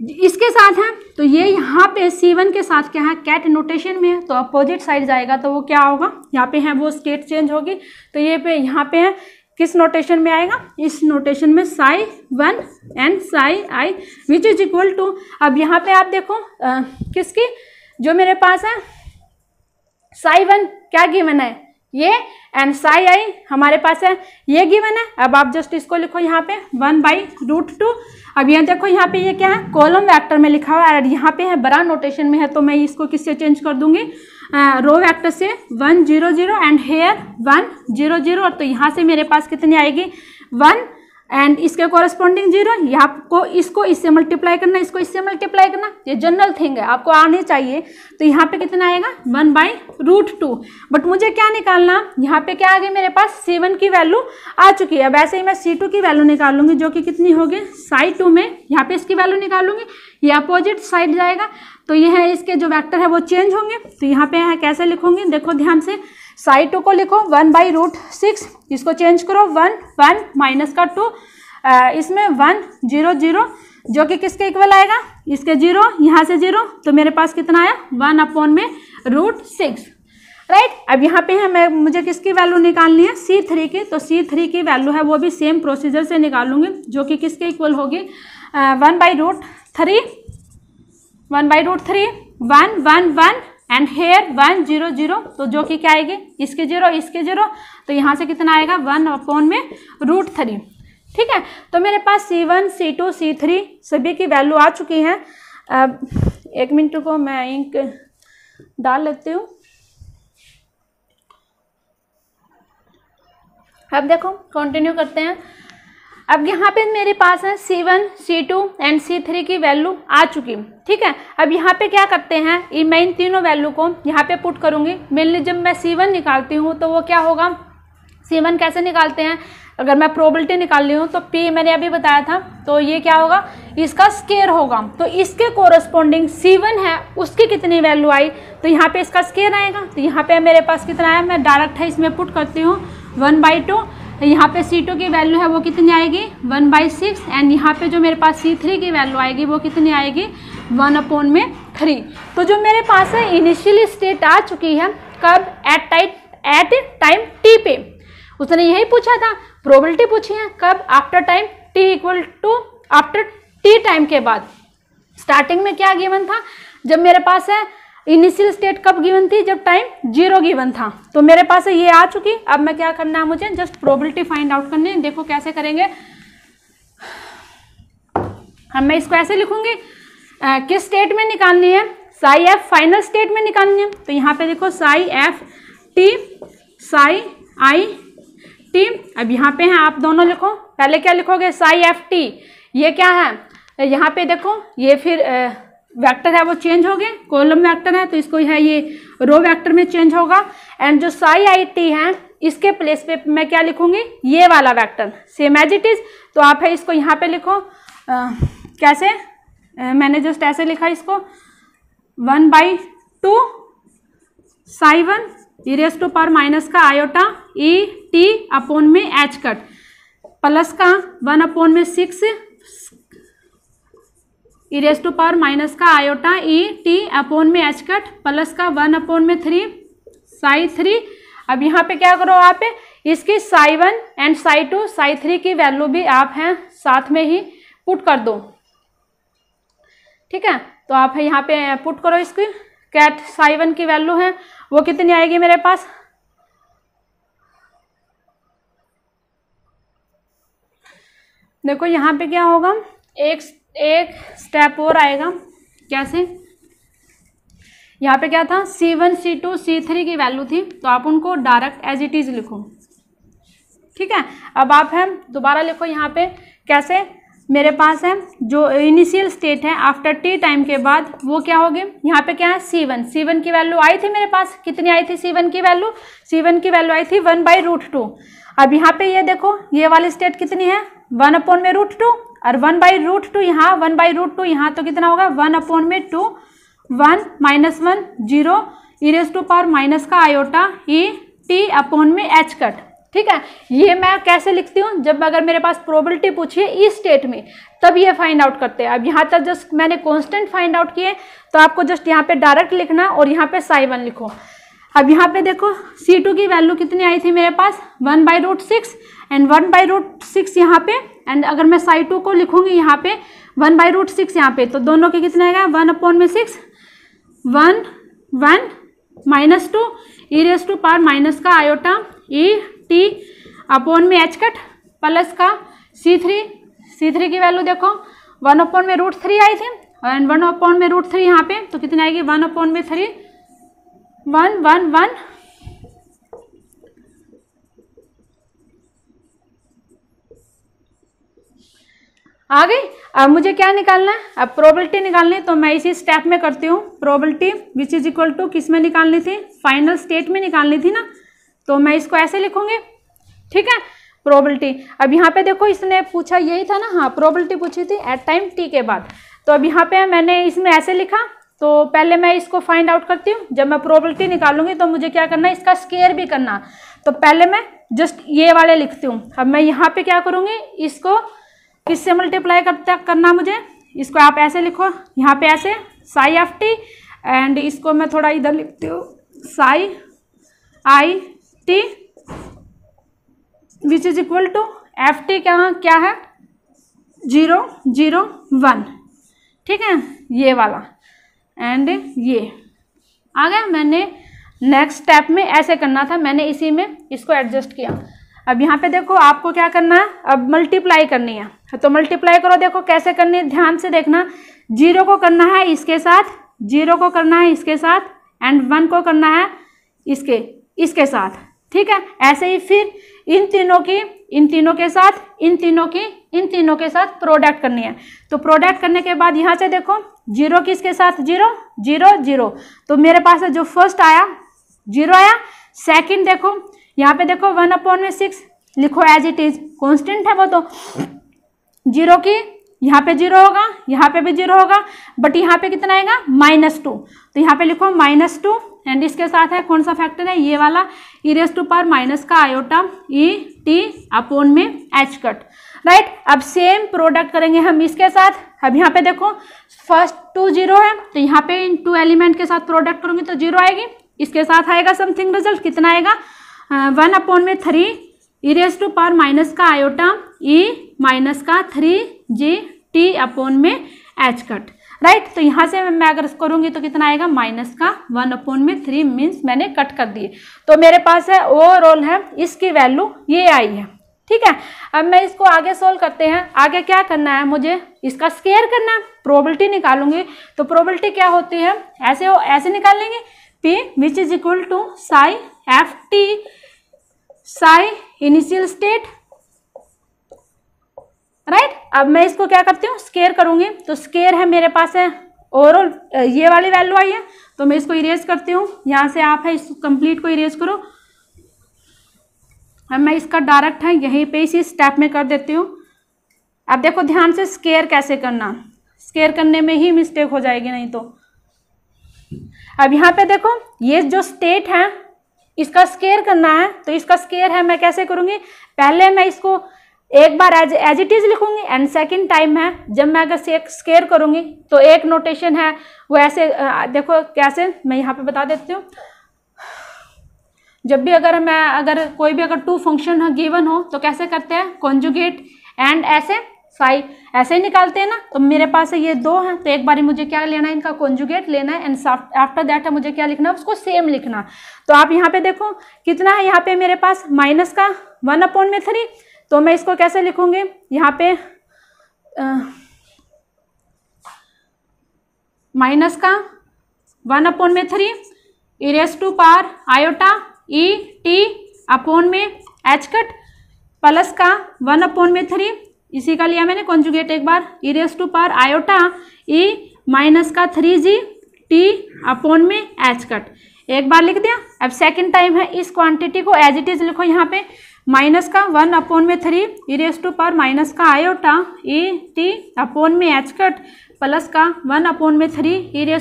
इसके साथ है, तो ये यहाँ पे C1 के साथ क्या है, कैट नोटेशन में है, तो अपोजिट साइड जाएगा तो वो क्या होगा, यहाँ पे है वो स्टेट चेंज होगी, तो ये पे यहाँ पे है किस नोटेशन में आएगा, इस नोटेशन में psi1 and psi which is equal to, अब यहाँ पे आप देखो किसकी, जो मेरे पास है psi1 क्या गिवन है ये, एंड psi हमारे पास है ये गिवन है। अब आप जस्ट इसको लिखो यहाँ पे 1/√2। अब यहाँ देखो यहाँ पे ये क्या है, कॉलम वेक्टर में लिखा हुआ है, और यहाँ पे है बड़ा नोटेशन में है, तो मैं इसको किससे चेंज कर दूंगी, रो वेक्टर से 1 0 0 एंड हेयर 1 0 0, और तो यहाँ से मेरे पास कितनी आएगी 1 एंड इसके कोरस्पॉन्डिंग 0, यहाँ को इसको इससे मल्टीप्लाई करना, इसको इससे मल्टीप्लाई करना, ये जनरल थिंग है, आपको आनी चाहिए। तो यहाँ पे कितना आएगा 1/√2, बट मुझे क्या निकालना, यहाँ पे क्या आ गई मेरे पास C1 की वैल्यू आ चुकी है। अब ऐसे ही मैं C2 की वैल्यू निकालूंगी, जो कि कितनी होगी psi2 में, यहाँ पे इसकी वैल्यू निकालूंगी, ये अपोजिट साइड जाएगा, तो ये है इसके जो वेक्टर है वो चेंज होंगे। तो यहाँ पे है कैसे लिखूंगी, देखो ध्यान से, psi2 को लिखो 1/√6, इसको चेंज करो 1 1 माइनस का 2, इसमें 1 0 0, जो कि किसके इक्वल आएगा, इसके 0, यहाँ से 0, तो मेरे पास कितना आया 1/√6, राइट। अब यहाँ पे है मुझे किसकी वैल्यू निकालनी है, C3 की, तो C3 की वैल्यू है वो भी सेम प्रोसीजर से निकालूंगी, जो कि किसके इक्वल होगी 1/√3 1 1 1 एंड हेयर 1 0 0, तो जो कि क्या आएगी, इसके 0 इसके 0, तो यहाँ से कितना आएगा 1/√3, ठीक है। तो मेरे पास C1 C2 C3 सभी की वैल्यू आ चुकी है। अब 1 मिनट को मैं इंक डाल लेती हूँ। अब देखो कंटिन्यू करते हैं। अब यहाँ पे मेरे पास है C1, C2 एंड C3 की वैल्यू आ चुकी, ठीक है। अब यहाँ पे क्या करते हैं, मैं इन तीनों वैल्यू को यहाँ पे पुट करूँगी। मेनली जब मैं C1 निकालती हूँ तो वो क्या होगा, C1 कैसे निकालते हैं, अगर मैं प्रोबेबिलिटी निकाल रही हूँ तो P मैंने अभी बताया था, तो ये क्या होगा, इसका स्केयर होगा। तो इसके कोरस्पॉन्डिंग C1 है उसकी कितनी वैल्यू आई, तो यहाँ पे इसका स्केयर आएगा। तो यहाँ पे मेरे पास कितना है, मैं डायरेक्ट है इसमें पुट करती हूँ 1/2। यहाँ पे C2 की वैल्यू है वो कितनी आएगी 1/6 एंड यहाँ पे जो मेरे पास C3 की वैल्यू आएगी वो कितनी आएगी 1/3। तो जो मेरे पास है इनिशियल स्टेट आ चुकी है, कब, एट टाइम t पे। उसने यही पूछा था, प्रोबेबिलिटी पूछी है कब, after time t equal to after t time के बाद। स्टार्टिंग में क्या गिवन था, जब मेरे पास है इनिशियल स्टेट कब गिवन थी, जब टाइम 0 गिवन था। तो मेरे पास ये आ चुकी। अब मैं क्या करना है, मुझे जस्ट प्रोबेबिलिटी फाइंड आउट करनी है। देखो कैसे करेंगे, हम मैं इसको ऐसे लिखूंगी, किस स्टेट में निकालनी है, साई एफ फाइनल स्टेट में निकालनी है। तो यहाँ पे देखो Sai F T, Sai I T. अब यहाँ पे है, आप दोनों लिखो। पहले क्या लिखोगे, साई एफ टी, ये क्या है, यहाँ पे देखो ये फिर वेक्टर है वो चेंज हो गए, कॉलम वेक्टर है तो इसको है ये रो वेक्टर में चेंज होगा। एंड जो साई आई टी है इसके प्लेस पे मैं क्या लिखूंगी, ये वाला vector same as it is. तो आप है इसको यहाँ पे लिखो, कैसे, मैंने जस्ट ऐसे लिखा इसको 1/2 साई 1 e⁻⁻ का आयोटा ई टी अपॉन में एच कट प्लस का 1/6 e⁻⁻ का आयोटा ई टी अपॉन में एच कट प्लस का 1/3 साई 3। अब यहाँ पे क्या करो, आप इसकी साई 1 एंड साई 2 साई 3 की वैल्यू भी आप हैं साथ में ही पुट कर दो, ठीक है। तो आप है यहाँ पे पुट करो इसकी, कैट साई 1 की वैल्यू है वो कितनी आएगी मेरे पास, देखो यहाँ पे क्या होगा, एक स्टेप और आएगा। कैसे, यहाँ पे क्या था, C1, C2, C3 की वैल्यू थी तो आप उनको डायरेक्ट एज इट इज लिखो, ठीक है। अब आप है दोबारा लिखो यहाँ पे, कैसे, मेरे पास है जो इनिशियल स्टेट है आफ्टर टी टाइम के बाद वो क्या होगी, यहाँ पे क्या है C1 की वैल्यू आई थी मेरे पास, कितनी आई थी C1 की वैल्यू आई थी 1/√2। अब यहाँ पे ये देखो ये वाली स्टेट कितनी है 1/√2 और 1/√2 यहाँ 1/√2 यहाँ, तो कितना होगा 1/2 1 - 1 0 e⁻⁻ का आयोटा ई टी अपॉन में एच कट, ठीक है। ये मैं कैसे लिखती हूँ, जब अगर मेरे पास प्रोबेबिलिटी पूछी है इस स्टेट में तब ये फाइंड आउट करते हैं। अब यहाँ तक जस्ट मैंने कांस्टेंट फाइंड आउट किए तो आपको जस्ट यहाँ पे डायरेक्ट लिखना और यहाँ पे साई 1 लिखो। अब यहाँ पे देखो C2 की वैल्यू कितनी आई थी मेरे पास 1/6 एंड 1/6 यहाँ पे, एंड अगर मैं साई 2 को लिखूंगी यहाँ पे 1/6 यहाँ पे, तो दोनों के कितना आएगा 1/6 1 1 -2 e⁻⁻ का आयोटा ई टी अपॉन में एच कट प्लस का C3 की वैल्यू देखो 1/√3 आई थी एंड 1/√3 यहाँ पे, तो कितनी आएगी 1/3 1 1 1 आ गई। अब मुझे क्या निकालना है, अब प्रोबेबिलिटी निकालनी है, तो मैं इसी स्टेप में करती हूँ। Probability which is equal to किस में निकालनी थी, फाइनल स्टेट में निकालनी थी ना, तो मैं इसको ऐसे लिखूंगी, ठीक है। प्रोबेबिलिटी, अब यहाँ पे देखो इसने पूछा यही था ना, हाँ प्रोबेबिलिटी पूछी थी एट टाइम टी के बाद, तो अब यहाँ पे मैंने इसमें ऐसे लिखा। तो पहले मैं इसको फाइंड आउट करती हूँ, जब मैं प्रोबेबिलिटी निकालूंगी तो मुझे क्या करना है, इसका स्केयर भी करना। तो पहले मैं जस्ट ये वाले लिखती हूँ। अब मैं यहाँ पे क्या करूँगी, इसको किससे मल्टीप्लाई करना मुझे, इसको आप ऐसे लिखो, यहाँ पे ऐसे साई एफ टी एंड इसको मैं थोड़ा इधर लिखती हूँ psi I t which is equal to F t क्या है 0 0 1, ठीक है, ये वाला एंड ये आ गया। मैंने नेक्स्ट स्टेप में ऐसे करना था, मैंने इसी में इसको एडजस्ट किया। अब यहाँ पे देखो आपको क्या करना है, अब मल्टीप्लाई करनी है, तो मल्टीप्लाई करो। देखो कैसे करनी है, ध्यान से देखना। 0 को करना है इसके साथ, 0 को करना है इसके साथ एंड 1 को करना है इसके साथ, ठीक है। ऐसे ही फिर इन तीनों के साथ इन तीनों के साथ प्रोडक्ट करनी है। तो प्रोडक्ट करने के बाद यहाँ से देखो 0 किसके साथ 0 0 0, तो मेरे पास जो फर्स्ट आया 0 आया। सेकंड देखो यहाँ पे देखो 1/6 लिखो एज इट इज, कॉन्स्टेंट है वो, तो 0 की यहाँ पे 0 होगा, यहाँ पे भी 0 होगा, बट यहाँ पे कितना आएगा -2, तो यहाँ पे लिखो -2 एंड इसके साथ है कौन सा फैक्टर है, ये वाला e⁻⁻ का आयोटा e t अपॉन में h कट, राइट। अब सेम प्रोडक्ट करेंगे हम इसके साथ। अब यहाँ पे देखो फर्स्ट 2 0 है, तो यहाँ पे इन 2 एलिमेंट के साथ प्रोडक्ट करूंगी तो 0 आएगी। इसके साथ आएगा समथिंग रिजल्ट, कितना आएगा 1/3 e⁻⁻ का आयोटा e-3g अपॉन में h कट, राइट। तो यहाँ से मैं अगर करूँगी तो कितना आएगा -1/3 मीन्स मैंने कट कर दिए। तो मेरे पास है ओवरऑल है इसकी वैल्यू ये आई है, ठीक है। अब मैं इसको आगे सोल्व करते हैं। आगे क्या करना है, मुझे इसका स्क्वायर करना है, प्रोबेबिलिटी निकालूंगी। तो प्रोबेबिलिटी क्या होती है, ऐसे निकाल लेंगे P which is equal to psi ft psi initial state, right. अब मैं इसको क्या करती हूँ स्क्वायर करूंगी, तो स्क्वायर है मेरे पास है ओवरऑल ये वाली वैल्यू आई है, तो मैं इसको इरेज करती हूँ। यहाँ से आप है इस कंप्लीट को इरेज करो। अब मैं इसका डायरेक्ट है यहीं पे इसी स्टेप में कर देती हूँ। अब देखो ध्यान से स्क्वायर कैसे करना, स्क्वायर करने में ही मिस्टेक हो जाएगी नहीं तो। अब यहाँ पे देखो ये जो स्टेट है इसका स्क्वायर करना है, तो इसका स्क्वायर है मैं कैसे करूँगी, पहले मैं इसको एक बार एज इट इज लिखूंगी एंड सेकंड टाइम है जब मैं अगर स्क्वायर करूँगी तो एक नोटेशन है वो ऐसे देखो कैसे, मैं यहाँ पे बता देती हूँ। जब भी अगर कोई भी 2 फंक्शन गिवन हो तो कैसे करते हैं, कॉन्जुगेट एंड ऐसे ही निकालते हैं ना। तो मेरे पास है ये 2 हैं, तो एक बार मुझे क्या लेना है, इनका कॉन्जुगेट लेना है एंड आफ्टर दैट है मुझे क्या लिखना है, उसको सेम लिखना। तो आप यहाँ पे देखो कितना है, यहाँ पे मेरे पास माइनस का 1/3, तो मैं इसको कैसे लिखूंगी, यहाँ पे माइनस का 1/3 e⁻⁻ e t अपॉन में h कट प्लस का 1/3, इसी का लिया मैंने कॉन्जुगेट एक बार, e⁻⁻ e-3g t अपॉन में h कट एक बार लिख दिया। अब सेकंड टाइम है इस क्वांटिटी को एज इट इज लिखो, यहाँ पे माइनस का 1/3 e⁻⁻ का आयोटा e t अपॉन में h कट प्लस का 1/3 e⁻⁻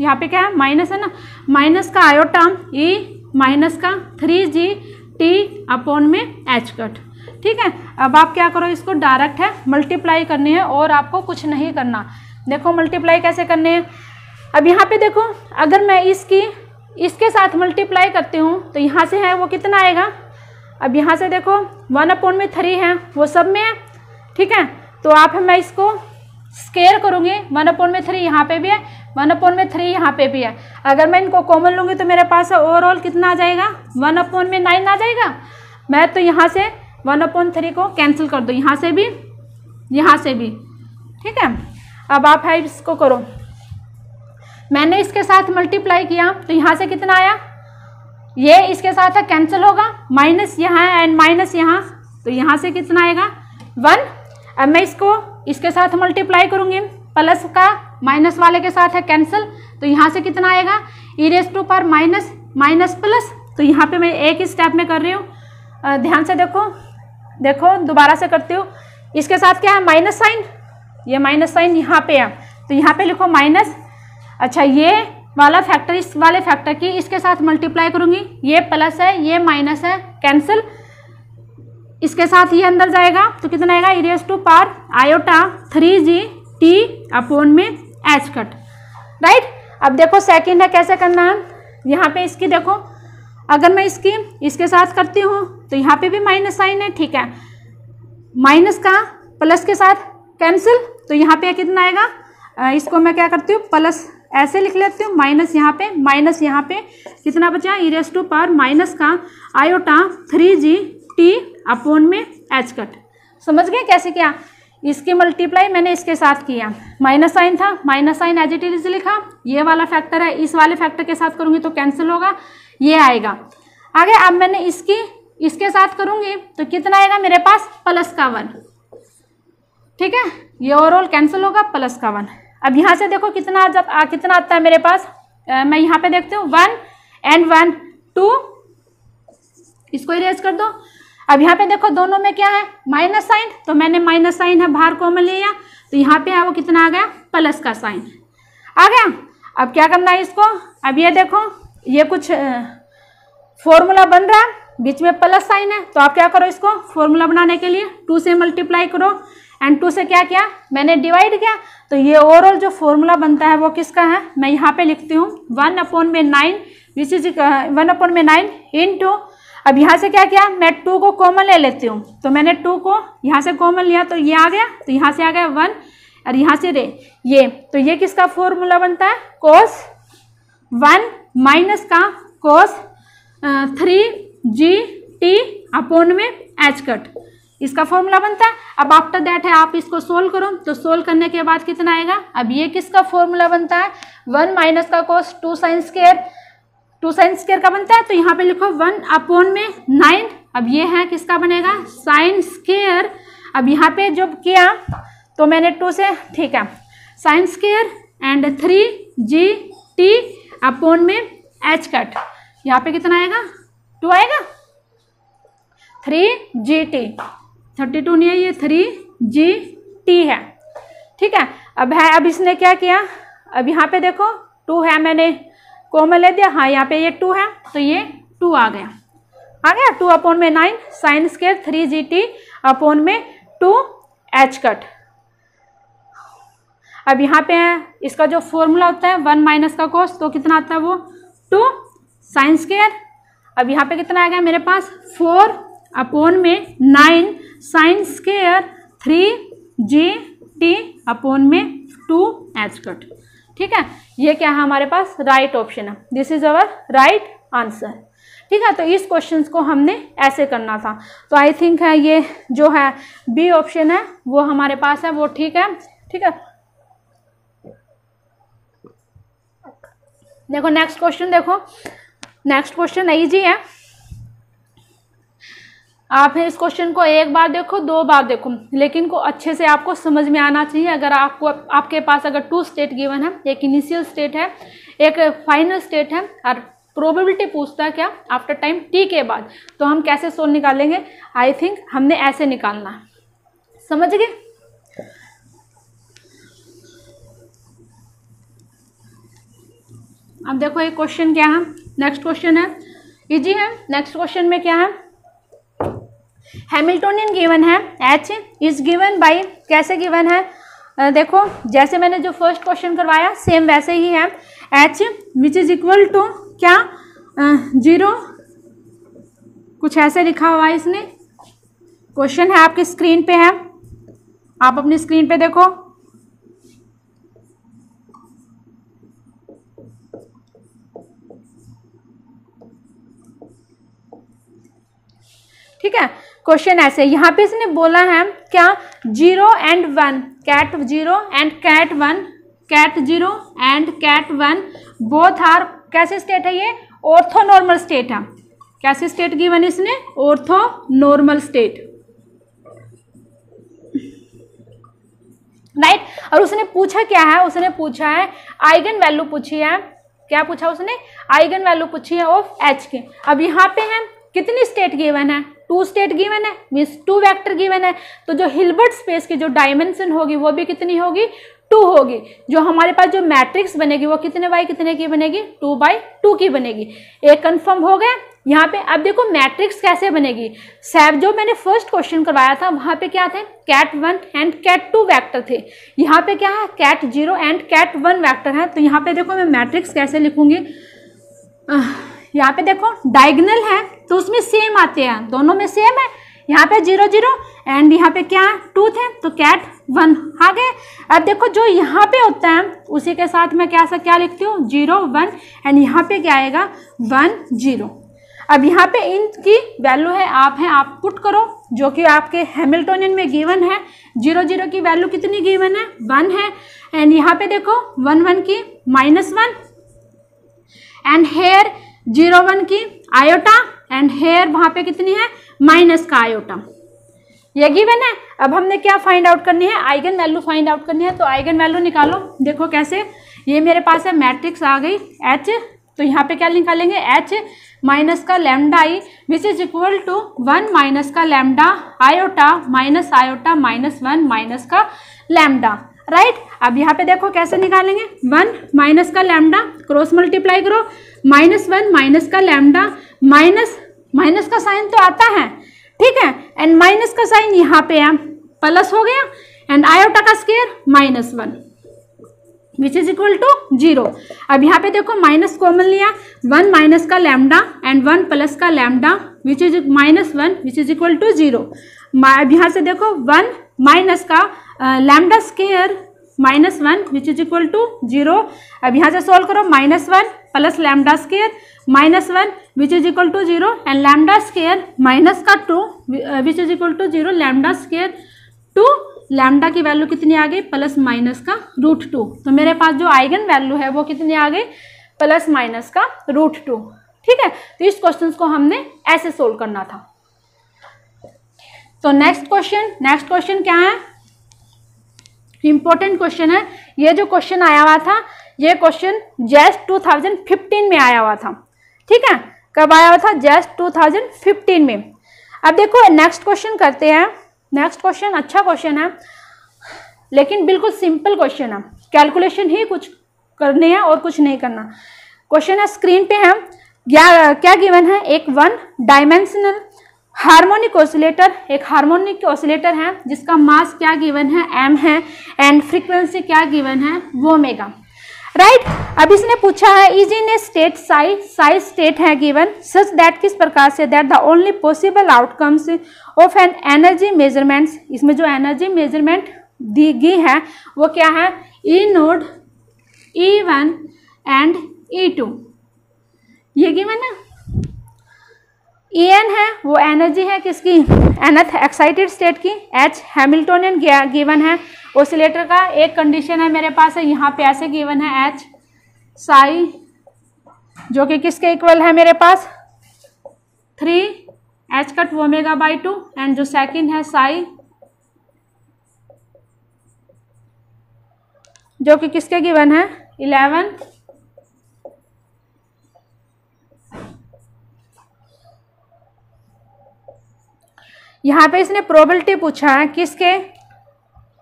यहाँ पे क्या है माइनस है ना, माइनस का आयोटा e-3g t अपॉन में h कट, ठीक है। अब आप क्या करो, इसको डायरेक्ट है मल्टीप्लाई करनी है और आपको कुछ नहीं करना। देखो मल्टीप्लाई कैसे करने हैं। अब यहाँ पे देखो अगर मैं इसके साथ मल्टीप्लाई करती हूँ तो यहाँ से है वो कितना आएगा, अब यहाँ से देखो 1/3 है वो सब में है, ठीक है। तो आप मैं इसको स्क्वायर करूँगी, 1/3 यहाँ पे भी है, 1/3 यहाँ पे भी है। अगर मैं इनको कॉमन लूँगी तो मेरे पास ओवरऑल कितना आ जाएगा, 1/9 आ जाएगा। मैं तो यहाँ से 1/3 को कैंसिल कर दो, यहाँ से भी यहाँ से भी, ठीक है। अब आप है इसको करो, मैंने इसके साथ मल्टीप्लाई किया तो यहाँ से कितना आया, ये इसके साथ है कैंसिल होगा, माइनस यहाँ है एंड माइनस यहाँ, तो यहाँ से कितना आएगा 1। अब मैं इसको इसके साथ मल्टीप्लाई करूँगी, प्लस का माइनस वाले के साथ है कैंसिल, तो यहाँ से कितना आएगा e⁻⁻ माइनस प्लस, तो यहाँ पे मैं एक ही स्टेप में कर रही हूँ। ध्यान से देखो दोबारा से करती हूँ। इसके साथ क्या है माइनस साइन, ये माइनस साइन यहाँ पे है, तो यहाँ पे लिखो माइनस। अच्छा ये वाला फैक्टर इस वाले फैक्टर की इसके साथ मल्टीप्लाई करूँगी, ये प्लस है ये माइनस है कैंसिल, इसके साथ ये अंदर जाएगा तो कितना आएगा e⁻⁻3g t अपॉन में h कट, राइट। अब देखो सेकंड है कैसे करना है, यहाँ पे इसकी देखो अगर मैं इसके साथ करती हूँ तो यहाँ पे भी माइनस साइन है, ठीक है। माइनस का प्लस के साथ कैंसिल, तो यहाँ पे कितना आएगा, इसको मैं क्या करती हूँ प्लस ऐसे लिख लेती हूँ, माइनस यहाँ पे माइनस यहाँ पे कितना बचा e⁻⁻ का आयोटा 3g t अपॉन में h कट। समझ गए कैसे किया, इसकी मल्टीप्लाई मैंने इसके साथ किया, माइनस साइन था, minus sign as it is लिखा, ये वाला फैक्टर है इस वाले फैक्टर के साथ करूँगी तो कैंसिल होगा, ये आएगा। आगे अब मैंने इसके साथ करूँगी तो कितना आएगा मेरे पास, +1। ठीक है, ये ओवरऑल कैंसिल होगा, +1। अब यहाँ से देखो कितना आता है मेरे पास, मैं यहाँ पे देखती हूँ 1 and 1 2, इसको इरेज कर दो। अब यहाँ पे देखो दोनों में क्या है, माइनस साइन, तो मैंने माइनस साइन है बाहर कॉमन लिया, तो यहाँ पे है वो कितना आ गया, प्लस का साइन आ गया। अब क्या करना है इसको, अब ये देखो ये कुछ फॉर्मूला बन रहा है, बीच में प्लस साइन है, तो आप क्या करो, इसको फॉर्मूला बनाने के लिए 2 से मल्टीप्लाई करो एंड 2 से क्या किया मैंने डिवाइड किया, तो ये ओवरऑल जो फॉर्मूला बनता है वो किसका है, मैं यहाँ पे लिखती हूँ 1/9 विच इज 1/9 इंटू, अब यहाँ से क्या किया, मैं 2 को कॉमन ले लेती हूँ, तो मैंने 2 को यहाँ से कॉमन लिया तो ये आ गया, तो यहाँ से आ गया 1 और यहाँ से ये, तो ये किसका फॉर्मूला बनता है, cos 1 माइनस का cos 3gt अपॉन में h कट, इसका फॉर्मूला बनता है। अब आफ्टर दैट है आप इसको सोल्व करो, तो सोल्व करने के बाद कितना आएगा, अब ये किसका फॉर्मूला बनता है, 1 माइनस का cos 2 sin स्क्वायर का बनता है, तो यहाँ पे लिखो 1/9, अब ये है किसका बनेगा, साइन स्क्वायर। अब यहाँ पे जब किया तो मैंने 2 से, ठीक है, sine square and 3gt upon में h कट, यहाँ पे कितना आएगा, 2 आएगा, 3gt, 32 नहीं है, ये 3gt है। ठीक है, अब इसने क्या किया, अब यहाँ पे देखो 2 है, मैंने कॉमन ले दिया, हाँ यहाँ पे ये 2 है, तो ये 2 आ गया 2/9 साइन स्क्वायर 3gt अपॉन में 2h कट। अब यहाँ पे है इसका जो फॉर्मूला होता है 1 माइनस का cos, तो कितना आता है वो 2 साइन स्क्वायर। अब यहाँ पे कितना आ गया मेरे पास, 4/9 साइन स्क्वायर 3gt अपॉन में 2h कट। ठीक है, ये क्या है हमारे पास, राइट ऑप्शन है, this is our right answer. ठीक है, तो इस क्वेश्चन को हमने ऐसे करना था, तो आई थिंक है ये जो है बी ऑप्शन है वो हमारे पास है, वो ठीक है। ठीक है, देखो नेक्स्ट क्वेश्चन, देखो नेक्स्ट क्वेश्चन इजी है, आप इस क्वेश्चन को एक बार देखो 2 बार देखो, लेकिन को अच्छे से आपको समझ में आना चाहिए। अगर आपके पास अगर 2 स्टेट गिवन है, एक इनिशियल स्टेट है, एक फाइनल स्टेट है, और प्रोबेबिलिटी पूछता है क्या आफ्टर टाइम t के बाद, तो हम कैसे सोल्व निकालेंगे, आई थिंक हमने ऐसे निकालना है, समझ गए। अब देखो एक क्वेश्चन क्या है, नेक्स्ट क्वेश्चन है, इजी है। नेक्स्ट क्वेश्चन में क्या है, हैमिल्टोनियन गिवन है, h इज गिवन बाय, कैसे गिवन है, देखो जैसे मैंने जो फर्स्ट क्वेश्चन करवाया सेम वैसे ही है, h which is equal to क्या 0, कुछ ऐसे लिखा हुआ है इसने, क्वेश्चन है आपकी स्क्रीन पे है, आप अपनी स्क्रीन पे देखो। ठीक है, क्वेश्चन ऐसे, यहाँ पे इसने बोला है क्या 0 and 1, ket 0 and ket 1, ket 0 and ket 1 both are, कैसे स्टेट है ये, ऑर्थोनॉर्मल स्टेट है। कैसे स्टेट गिवन इसने, ऑर्थोनॉर्मल स्टेट, राइट। और उसने पूछा क्या है, उसने पूछा है आइगन वैल्यू पूछी है, क्या पूछा उसने, आइगन वैल्यू पूछी है ऑफ h के। अब यहाँ पे है कितनी स्टेट गिवन है, 2 स्टेट गिवन है, मीन्स 2 वेक्टर गिवन है, तो जो हिल्बर्ट स्पेस की जो डायमेंशन होगी वो भी कितनी होगी, 2 होगी। जो हमारे पास जो मैट्रिक्स बनेगी वो कितने बाई कितने की बनेगी, 2/2 की बनेगी। एक कंफर्म हो गया यहाँ पे। अब देखो मैट्रिक्स कैसे बनेगी, जो मैंने फर्स्ट क्वेश्चन करवाया था वहाँ पे क्या थे, कैट 1 एंड कैट 2 वैक्टर थे, यहाँ पे क्या है, कैट 0 एंड कैट 1 वैक्टर है। तो यहाँ पे देखो मैं मैट्रिक्स कैसे लिखूंगी, यहाँ पे देखो डायगोनल है तो उसमें सेम आते हैं, दोनों में सेम है, यहाँ पे 0 0 एंड यहाँ पे क्या 2 थे, तो कैट 1 आ गए। अब देखो जो यहाँ पे होता है उसी के साथ मैं क्या लिखती हूँ, 0 1 एंड यहाँ पे क्या आएगा 1 0। अब यहाँ पे इनकी वैल्यू है आप पुट करो, जो कि आपके हैमिल्टोनियन में गिवन है। 0 0 की वैल्यू कितनी गिवन है, 1 है, एंड यहाँ पे देखो 1 1 की -1 एंड हेयर 0.1 की आयोटा एंड हेयर वहां पे कितनी है माइनस का आयोटा। ये गिवन है। अब हमने क्या फाइंड आउट करनी है, आइगन वैल्यू फाइंड आउट करनी है। तो आइगन वैल्यू निकालो। देखो कैसे, ये मेरे पास है मैट्रिक्स आ गई H, तो यहाँ पे क्या निकालेंगे H माइनस का lambda I which is equal to 1 minus का lambda iota minus minus 1 minus का लैम्डा, राइट। अब यहाँ पे देखो कैसे निकालेंगे, 1 माइनस का लैम्डा क्रॉस मल्टीप्लाई करो, -1 माइनस का लैम्डा माइनस का साइन तो आता है, ठीक है, एंड माइनस का साइन यहाँ पे है प्लस हो गया, एंड आयोटा का square -1 which is equal to 0। अब यहाँ पे देखो माइनस कॉमन लिया, 1 माइनस का लैम्डा एंड 1 प्लस का lambda which is -1 which is equal to 0। अब यहाँ से देखो 1 माइनस का lambda square -1 which is equal to 0। अब यहाँ से सोल्व करो, -1 plus lambda square -1 which is equal to 0 and lambda square minus का 2 which is equal to 0, lambda square 2, lambda की वैल्यू कितनी आ गई प्लस माइनस का √2। तो मेरे पास जो आइगन वैल्यू है वो कितनी आ गई प्लस माइनस का √2, ठीक है। तो इस क्वेश्चन को हमने ऐसे सोल्व करना था। तो नेक्स्ट क्वेश्चन क्या है, इंपॉर्टेंट क्वेश्चन है। ये जो क्वेश्चन आया हुआ था, ये क्वेश्चन जस्ट 2015 में आया हुआ था, ठीक है। कब आया हुआ था, जस्ट 2015 में। अब देखो नेक्स्ट क्वेश्चन करते हैं। नेक्स्ट क्वेश्चन अच्छा क्वेश्चन है, लेकिन बिल्कुल सिंपल क्वेश्चन है, कैलकुलेशन ही कुछ करनी है और कुछ नहीं करना। क्वेश्चन है स्क्रीन पे है, क्या गिवन है, एक 1 डायमेंशनल हार्मोनिक ऑसिलेटर, एक हार्मोनिक ऑसिलेटर है जिसका मास क्या गिवन है m है एंड फ्रीक्वेंसी क्या गिवन है वो ओमेगा, राइट। अब इसने पूछा है is in a state psi state है गिवन सच दैट, किस प्रकार से, that the only possible outcomes of an energy measurements, इसमें जो एनर्जी मेजरमेंट दी गई है वो क्या है, E0, E1 एंड E2, ये गिवन है। En है वो एनर्जी है किसकी, nth एक्साइटेड स्टेट की, H हैमिल्टोनियन गिवन है ऑसिलेटर का। एक कंडीशन है मेरे पास है, यहाँ पे ऐसे गिवन है H साई जो कि किसके इक्वल है मेरे पास 3 h ω/2 एंड जो सेकंड है साई जो कि किसके गिवन है 11 यहाँ पे इसने प्रोबेबिलिटी पूछा है किसके,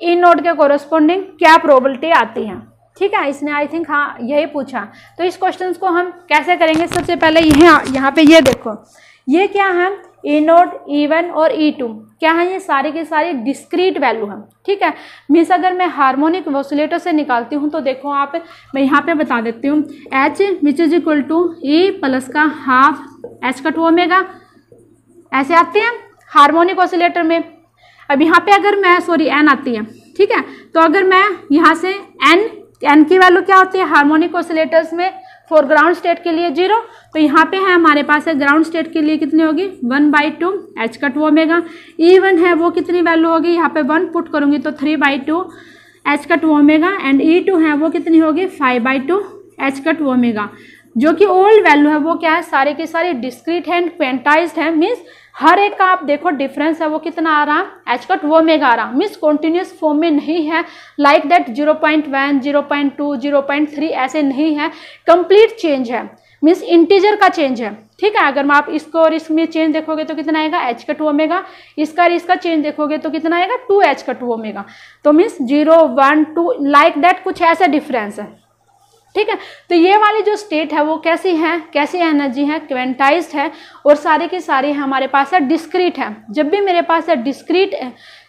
ई नोड के कोरस्पोंडिंग क्या प्रोबेबिलिटी आती है, ठीक है। इसने आई थिंक हाँ यही पूछा। तो इस क्वेश्चन को हम कैसे करेंगे, सबसे पहले यहाँ पे ये देखो, ये क्या है, ई नोड, E1 और E2 क्या है, ये सारी की सारी डिस्क्रीट वैल्यू है, ठीक है। मीन्स अगर मैं हार्मोनिक ऑसिलेटर से निकालती हूँ तो देखो आप, मैं यहाँ पे बता देती हूँ, H which is equal to E plus का हाफ h⁻ω ऐसे आते हैं हार्मोनिक ऑसिलेटर में। अब यहाँ पे अगर मैं n आती है, ठीक है, तो अगर मैं यहाँ से n की वैल्यू क्या होती है हार्मोनिक ऑसिलेटर्स में, फॉर ग्राउंड स्टेट के लिए 0, तो यहाँ पे है हमारे पास है ग्राउंड स्टेट के लिए कितनी होगी 1/2 h⁻ω। E1 है वो कितनी वैल्यू होगी, यहाँ पे 1 पुट करूँगी तो 3/2 h⁻ω एंड E2 है वो कितनी होगी 5/2 h⁻ω। जो कि ओल्ड वैल्यू है वो क्या है, सारे के सारे डिस्क्रीट है, क्वेंटाइज्ड है, मीन्स हर एक का आप देखो डिफरेंस है वो कितना आ रहा है h⁻ω आ रहा, मीन्स कॉन्टिन्यूस फॉर्म में नहीं है, लाइक दैट 0.1 0.2 0.3 ऐसे नहीं है, कंप्लीट चेंज है, मीन्स इंटीजर का चेंज है, ठीक है। अगर आप इसको और इसमें चेंज देखोगे तो कितना आएगा h⁻ω, इसका चेंज देखोगे तो कितना आएगा 2 h⁻ω, तो मीन्स 0 1 2 लाइक दैट कुछ ऐसा डिफरेंस है, ठीक है। तो ये वाली जो स्टेट है वो कैसी है, कैसी एनर्जी है, क्वेंटाइज्ड है और सारी की सारी हमारे पास है डिस्क्रीट है। जब भी मेरे पास है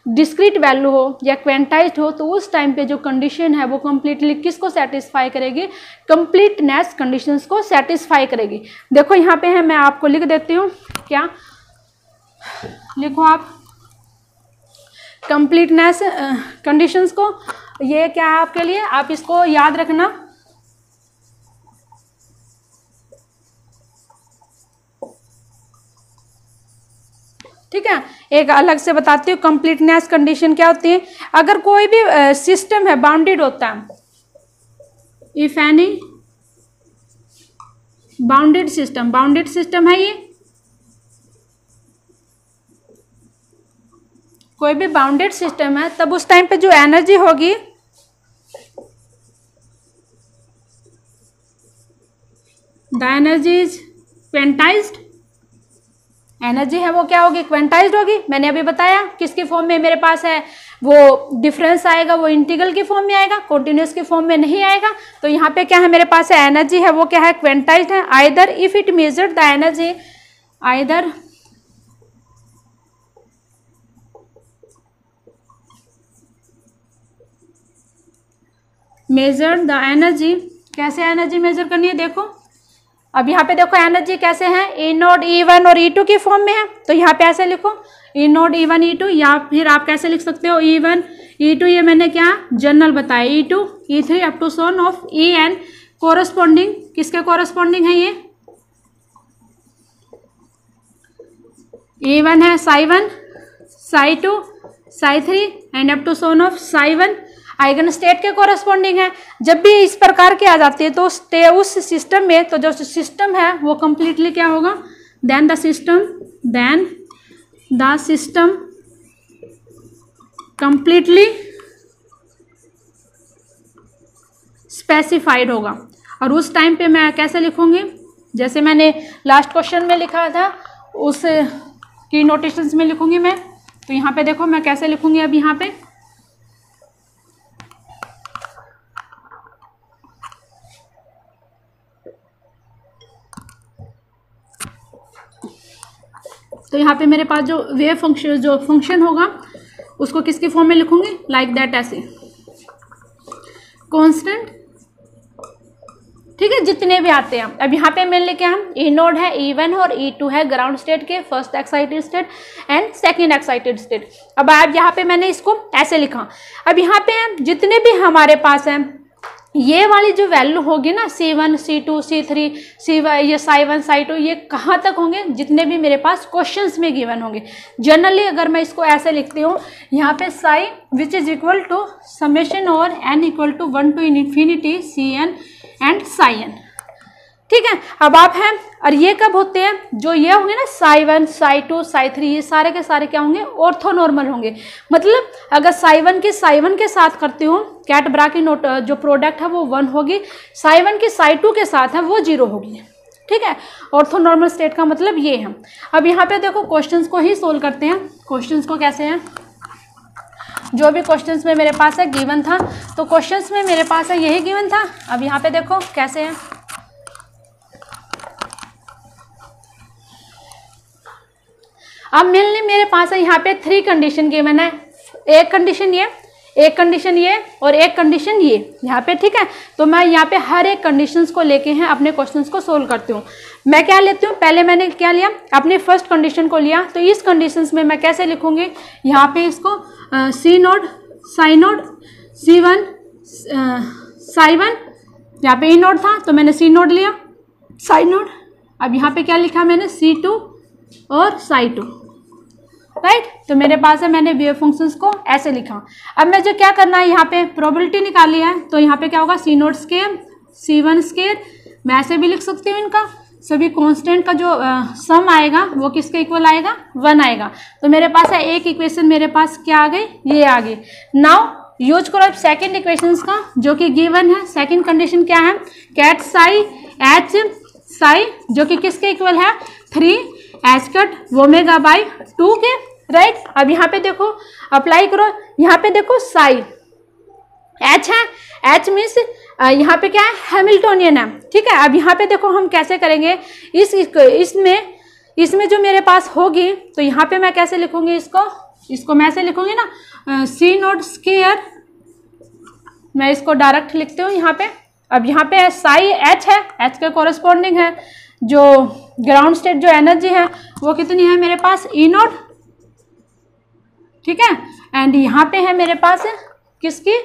डिस्क्रीट वैल्यू हो या क्वेंटाइज्ड हो तो उस टाइम पे जो कंडीशन है वो कंप्लीटली किसको सेटिस्फाई करेगी, कंप्लीटनेस कंडीशंस को सेटिस्फाई करेगी। देखो यहाँ पे है, मैं आपको लिख देती हूँ, क्या लिखो आप, कंप्लीटनेस कंडीशंस को, ये क्या है आपके लिए, आप इसको याद रखना। ठीक है, एक अलग से बताती हूँ कंप्लीटनेस कंडीशन क्या होती है। अगर कोई भी सिस्टम है बाउंडेड होता है, if any bounded system, bounded system है ये, कोई भी बाउंडेड सिस्टम है, तब उस टाइम पे जो एनर्जी होगी द एनर्जी इज क्वेंटाइज्ड, एनर्जी है वो क्या होगी, क्वेंटाइज्ड होगी। मैंने अभी बताया किसकी फॉर्म में मेरे पास है, वो डिफरेंस आएगा, वो इंटीग्रल की फॉर्म में आएगा, कॉन्टिन्यूस की फॉर्म में नहीं आएगा। तो यहाँ पे क्या है मेरे पास है, एनर्जी है वो क्या है, क्वेंटाइज्ड है। Either if it measured the energy, either measure the energy, कैसे एनर्जी मेजर करनी है देखो, अब यहाँ पे देखो एनर्जी कैसे है, ई नोट E1 और E2 की फॉर्म में है, तो यहाँ पे ऐसे लिखो ई नोट E1 E2, या फिर आप कैसे लिख सकते हो E1 E2, ये मैंने क्या जनरल बताया, E2 E3 up to sum of En, corresponding किसके कोरस्पॉन्डिंग है, ये E1 है psi1 psi2 psi3 and up to sum of psi1, eigen state के कोरस्पॉन्डिंग है। जब भी इस प्रकार की आ जाती है तो उस सिस्टम में, तो जो सिस्टम है वो कंप्लीटली क्या होगा, then the system completely specified होगा। और उस टाइम पे मैं कैसे लिखूंगी, जैसे मैंने लास्ट क्वेश्चन में लिखा था उस की नोटेशंस में लिखूंगी मैं। तो यहाँ पे देखो मैं कैसे लिखूंगी, अब यहाँ पे तो यहाँ पे मेरे पास जो वेव फंक्शन, जो फंक्शन होगा उसको किसकी फॉर्म में लिखूंगी, लाइक दैट, ऐसे कांस्टेंट, ठीक है, जितने भी आते हैं। अब यहाँ पे मेरे लिए क्या है, ई नोड है, E1 और E2 है ग्राउंड स्टेट के, first excited state and second excited state. अब यहाँ पे मैंने इसको ऐसे लिखा। अब यहाँ पे जितने भी हमारे पास हैं, ये वाली जो वैल्यू होगी ना C1 C2 C3 ये psi1 psi2, ये कहाँ तक होंगे, जितने भी मेरे पास क्वेश्चंस में गिवन होंगे। जनरली अगर मैं इसको ऐसे लिखती हूँ, यहाँ पे psi which is equal to summation और n equal to 1 to infinity Cn and psi n, ठीक है। अब आप हैं, और ये कब होते हैं, जो ये होंगे ना psi1 psi2 psi3, ये सारे के सारे क्या होंगे, ऑर्थोनॉर्मल होंगे। मतलब अगर psi1 के साथ करती हूँ, कैट ब्रा की नोट जो प्रोडक्ट है वो 1 होगी, psi1 की psi2 के साथ है वो 0 होगी, ठीक है। ऑर्थोनॉर्मल स्टेट का मतलब ये है। अब यहाँ पे देखो क्वेश्चंस को ही सोल्व करते हैं। क्वेश्चंस को कैसे है, जो भी क्वेश्चंस में मेरे पास है गिवन था, तो क्वेश्चंस में मेरे पास है यही गिवन था। अब यहाँ पे देखो कैसे है, अब मेनली मेरे पास है यहाँ पे 3 कंडीशन गिवन है, एक कंडीशन ये, एक कंडीशन ये और एक कंडीशन ये यहाँ पे, ठीक है। तो मैं यहाँ पे हर एक कंडीशंस को लेके हैं अपने क्वेश्चंस को सोल्व करती हूँ। मैं क्या लेती हूँ, पहले मैंने क्या लिया, अपनी फर्स्ट कंडीशन को लिया। तो इस कंडीशंस में मैं कैसे लिखूंगी, यहाँ पे इसको सी node Sai node C1 psi1, यहाँ पे ई नोड था तो मैंने सी नोड लिया, साई नोड। अब यहाँ पे क्या लिखा मैंने, C2 और psi2, राइट। तो मेरे पास है, मैंने वेव फंक्शंस को ऐसे लिखा। अब मैं जो क्या करना है, यहाँ पे प्रोबेबिलिटी निकाली है, तो यहाँ पे क्या होगा, C note square C1 square, मैं ऐसे भी लिख सकती हूँ, इनका सभी कांस्टेंट का जो सम आएगा वो किसके इक्वल आएगा, 1 आएगा। तो मेरे पास है एक इक्वेशन, मेरे पास क्या आ गई, ये आ गई। नाउ यूज करो अब सेकेंड इक्वेशन का, जो कि गिवन है। सेकेंड कंडीशन क्या है, कैट साई एच साई, जो कि किसके इक्वल है, 3 एच कट ओमेगा बाई 2 के, राइट। अब यहाँ पे देखो अप्लाई करो, यहाँ पे देखो साई एच है, एच मीन्स यहाँ पे क्या है, हैमिल्टोनियन है, ठीक है। अब यहाँ पे देखो हम कैसे करेंगे, इसमें जो मेरे पास होगी, तो यहाँ पे मैं कैसे लिखूंगी इसको मैं ऐसे लिखूंगी ना, सी नोट स्केयर, मैं इसको डायरेक्ट लिखती हूँ यहाँ पे। अब यहाँ पे साई एच है, एच के कोरस्पॉन्डिंग है जो ग्राउंड स्टेट जो एनर्जी है वो कितनी है मेरे पास, ई नोट, ठीक है। एंड यहाँ पे है मेरे पास किसकी,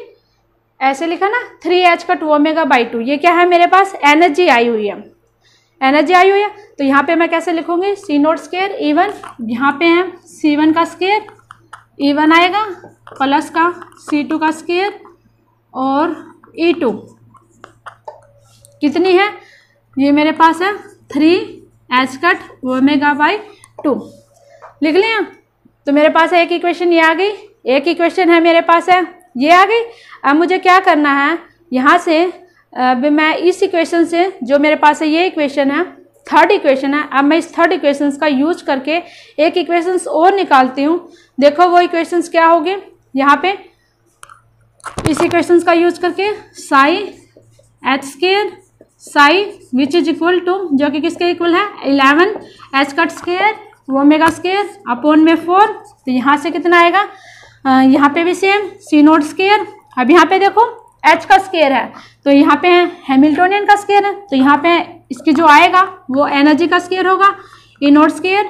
ऐसे लिखा ना 3 एच कट ओमेगा बाई 2, ये क्या है मेरे पास, एनर्जी आई हुई है, एनर्जी आई हुई है। तो यहाँ पे मैं कैसे लिखूंगी, सी नोट स्केयर E1, यहाँ पे है C1 का स्केयर E1 आएगा, प्लस का C2 का स्केयर और E2 कितनी है, ये मेरे पास है 3 H ω/2 लिख लिया। तो मेरे पास एक इक्वेशन ये आ गई, एक इक्वेशन है मेरे पास है ये आ गई। अब मुझे क्या करना है, यहाँ से मैं इस इक्वेशन से जो मेरे पास है ये इक्वेशन है, थर्ड इक्वेशन है, अब मैं इस थर्ड इक्वेशन का यूज करके एक इक्वेशन और निकालती हूँ। देखो वो इक्वेशंस क्या होगी, यहाँ पे इस इक्वेशंस का यूज करके psi h² psi which is equal to, जो कि किसके इक्वल है 11 h² ω² अपॉन में 4। तो यहाँ से कितना आएगा, यहाँ पे भी सेम c0²। अब यहाँ पे देखो h का स्क्वायर है तो यहाँ पे हैमिल्टोनियन का स्क्वायर है, तो यहाँ पे इसकी जो आएगा वो एनर्जी का स्क्वायर होगा, E0²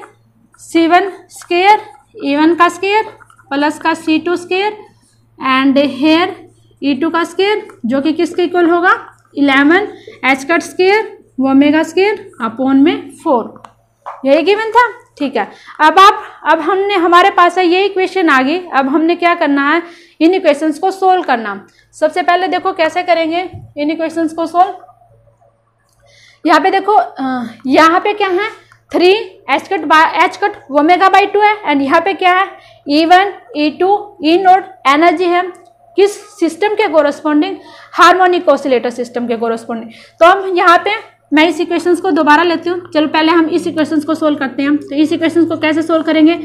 c1² E1 का स्क्वायर प्लस का c2² एंड हेयर E2 का स्क्वायर, जो कि किसके इक्वल होगा 11 h² ω² अपॉन में 4। यही गिवन था, ठीक है। अब हमने हमारे पास है ये इक्वेशन आ गई। अब हमने क्या करना है, इन इक्वेशंस को सोल्व करना। सबसे पहले देखो कैसे करेंगे इन इक्वेशंस को सोल्व। यहाँ पे देखो यहाँ पे क्या है 3 h² ω/2 है एंड यहाँ पे क्या है E1 E2 E0 एनर्जी है किस सिस्टम के कोरस्पॉन्डिंग, हार्मोनिक ऑसिलेटर सिस्टम के कोरस्पॉन्डिंग। तो हम यहाँ पे मैं इस इक्वेशंस को दोबारा लेती हूँ। चलो पहले हम इस इक्वेशंस को सोल्व करते हैं। तो इस इक्वेशंस को कैसे सोल्व करेंगे,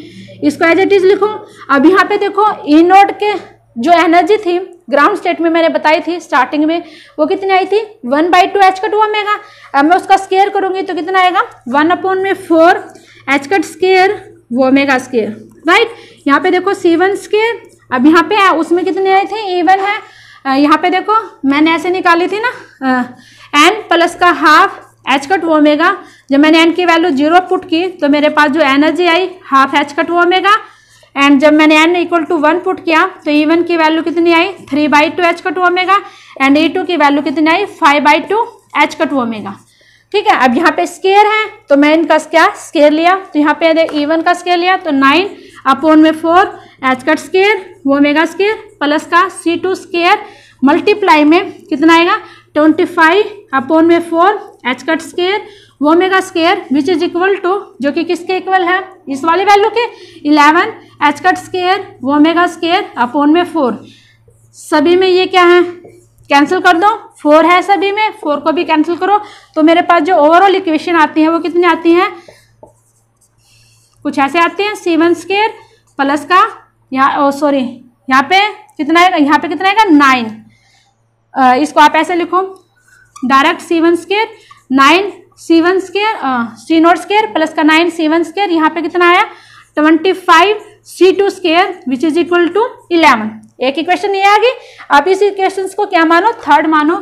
इसको एज इट इज लिखो। अब यहाँ पे देखो E0 के जो एनर्जी थी ग्राउंड स्टेट में मैंने बताई थी स्टार्टिंग में, वो कितनी आई थी 1/2 h² ω। अब मैं उसका स्क्वायर करूंगी तो कितना आएगा 1/4 h² ω², राइट। यहाँ पे देखो c1²। अब यहाँ पे उसमें कितने आए थे E1 है, यहाँ पे देखो मैंने ऐसे निकाली थी ना n प्लस का हाफ h² ω। जब मैंने n की वैल्यू 0 पुट की तो मेरे पास जो energy I half h² ω and जब मैंने n इक्वल टू 1 पुट किया तो E1 की वैल्यू कितनी आई 3/2 h² ω एंड E2 की वैल्यू कितनी आई 5/2 h² ω, ठीक है। अब यहाँ पे स्क्वायर है तो मैं इनका क्या स्क्वायर लिया, तो यहाँ पे E1 का स्क्वायर लिया तो 9/4 h² ω² प्लस का c2² मल्टीप्लाई में कितना आएगा 25/4 h² ω² which is equal to, जो कि किसके इक्वल है इस वाली वैल्यू के 11 h² ω² अपॉन में 4। सभी में ये क्या है कैंसिल कर दो, 4 है सभी में, 4 को भी कैंसिल करो। तो मेरे पास जो ओवरऑल इक्वेशन आती है वो कितनी आती है, कुछ ऐसे आती है c1² प्लस का यहाँ पे कितना आएगा, यहाँ पे कितना आएगा 9। इसको आप ऐसे लिखो डायरेक्ट c1² 9 c0² प्लस का 9 c1², यहाँ पे कितना आया 25 c2² which is equal to 11। एक इक्वेशन ये आ गई। अब इस इक्वेशन को क्या मानो थर्ड मानो,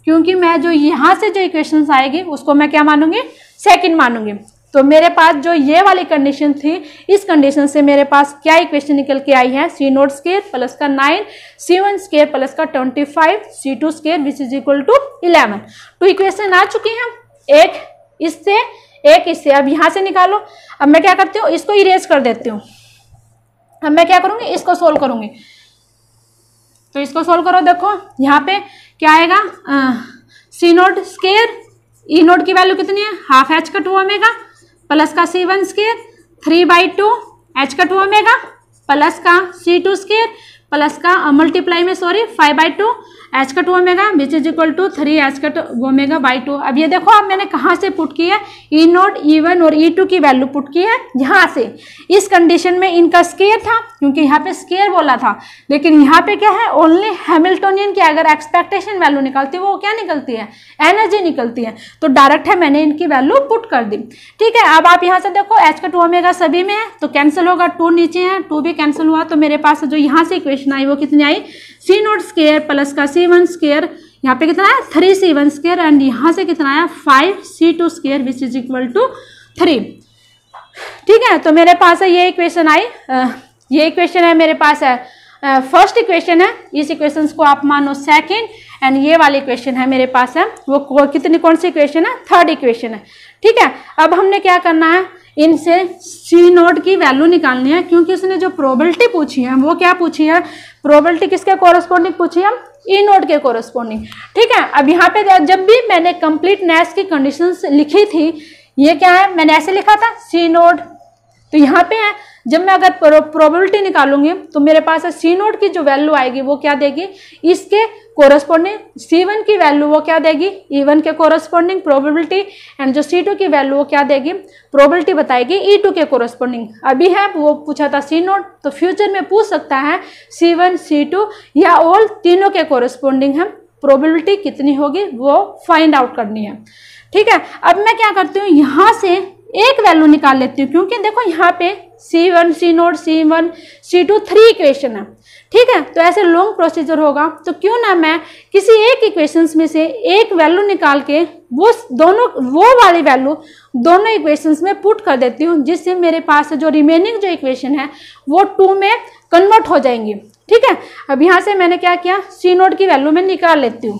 क्योंकि मैं जो यहाँ से जो इक्वेशन आएगी उसको मैं क्या मानूंगी सेकंड मानूंगी। तो मेरे पास जो ये वाली कंडीशन थी, इस कंडीशन से मेरे पास क्या इक्वेशन निकल के आई है c0² प्लस का 9 c1² प्लस का 25 c2² which is equal to 11। तो इक्वेशन आ चुकी है, एक इससे एक इससे। अब यहाँ से निकालो। अब मैं क्या करती हूँ इसको इरेज कर देती हूँ। अब मैं क्या करूँगी इसको सोल्व करूँगी। तो इसको सोल्व करो, देखो यहाँ पे क्या आएगा c0² E0 की वैल्यू कितनी है हाफ h² ω प्लस का c1² 3/2 h² ω प्लस का c2² प्लस का मल्टीप्लाई में 5/2 h² ω which is equal to 3 h² ω/2। अब ये देखो अब मैंने कहाँ से पुट की है E0 E1 और E2 की वैल्यू पुट की है यहाँ से। इस कंडीशन में इनका स्क्वायर था क्योंकि यहाँ पे स्क्वायर बोला था, लेकिन यहाँ पे क्या है ओनली हैमिल्टोनियन की अगर एक्सपेक्टेशन वैल्यू निकलती है वो क्या निकलती है एनर्जी निकलती है। तो डायरेक्ट है मैंने इनकी वैल्यू पुट कर दी, ठीक है। अब आप यहाँ से देखो h² ω सभी में है तो कैंसिल होगा, 2 नीचे है 2 भी कैंसिल हुआ। तो मेरे पास जो यहाँ से इक्वेशन आई वो कितनी आई c0² प्लस का c1², यहाँ पे कितना है 3 c1² एंड यहाँ से कितना आया 5 c2² which is equal to 3, ठीक है। तो मेरे पास है ये इक्वेशन आई, ये इक्वेशन है मेरे पास है फर्स्ट इक्वेशन है। इस इक्वेशन को आप मानो सेकंड एंड ये वाली इक्वेशन है मेरे पास है वो कितनी कौन सी इक्वेशन है थर्ड इक्वेशन है, ठीक है। अब हमने क्या करना है इनसे c0 की वैल्यू निकालनी है, क्योंकि उसने जो प्रोबेबिलिटी पूछी है वो क्या पूछी है, प्रोबेबिलिटी किसके कोरस्पॉन्डिंग पूछी है ई नोड के कोरस्पॉन्डिंग। ठीक है, अब यहाँ पे जब भी मैंने कंप्लीट नेस की कंडीशंस लिखी थी, ये क्या है, मैंने ऐसे लिखा था सी नोड, तो यहाँ पे है जब मैं अगर प्रोबेबिलिटी निकालूंगी तो मेरे पास है सी नोड की जो वैल्यू आएगी वो क्या देगी, इसके कोरस्पॉन्डिंग C1 की वैल्यू वो क्या देगी, E1 के कोरस्पॉन्डिंग प्रोबेबिलिटी, एंड जो C2 की वैल्यू वो क्या देगी, प्रोबेबिलिटी बताएगी E2 के कोरस्पॉन्डिंग। अभी है वो पूछा था सी नोड, तो फ्यूचर में पूछ सकता है C1 C2 या ऑल तीनों के कोरस्पॉन्डिंग हम प्रोबेबिलिटी कितनी होगी वो फाइंड आउट करनी है। ठीक है, अब मैं क्या करती हूँ, यहाँ से एक वैल्यू निकाल लेती हूँ, क्योंकि देखो यहाँ पे C1 C node C1 C2 3 equation है। ठीक है, तो ऐसे लॉन्ग प्रोसीजर होगा, तो क्यों ना मैं किसी एक इक्वेशंस में से एक वैल्यू निकाल के वो वाली वैल्यू दोनों इक्वेशंस में पुट कर देती हूँ, जिससे मेरे पास जो रिमेनिंग जो इक्वेशन है वो 2 में कन्वर्ट हो जाएंगी। ठीक है, अब यहाँ से मैंने क्या किया, सी नोड की वैल्यू मैं निकाल लेती हूँ।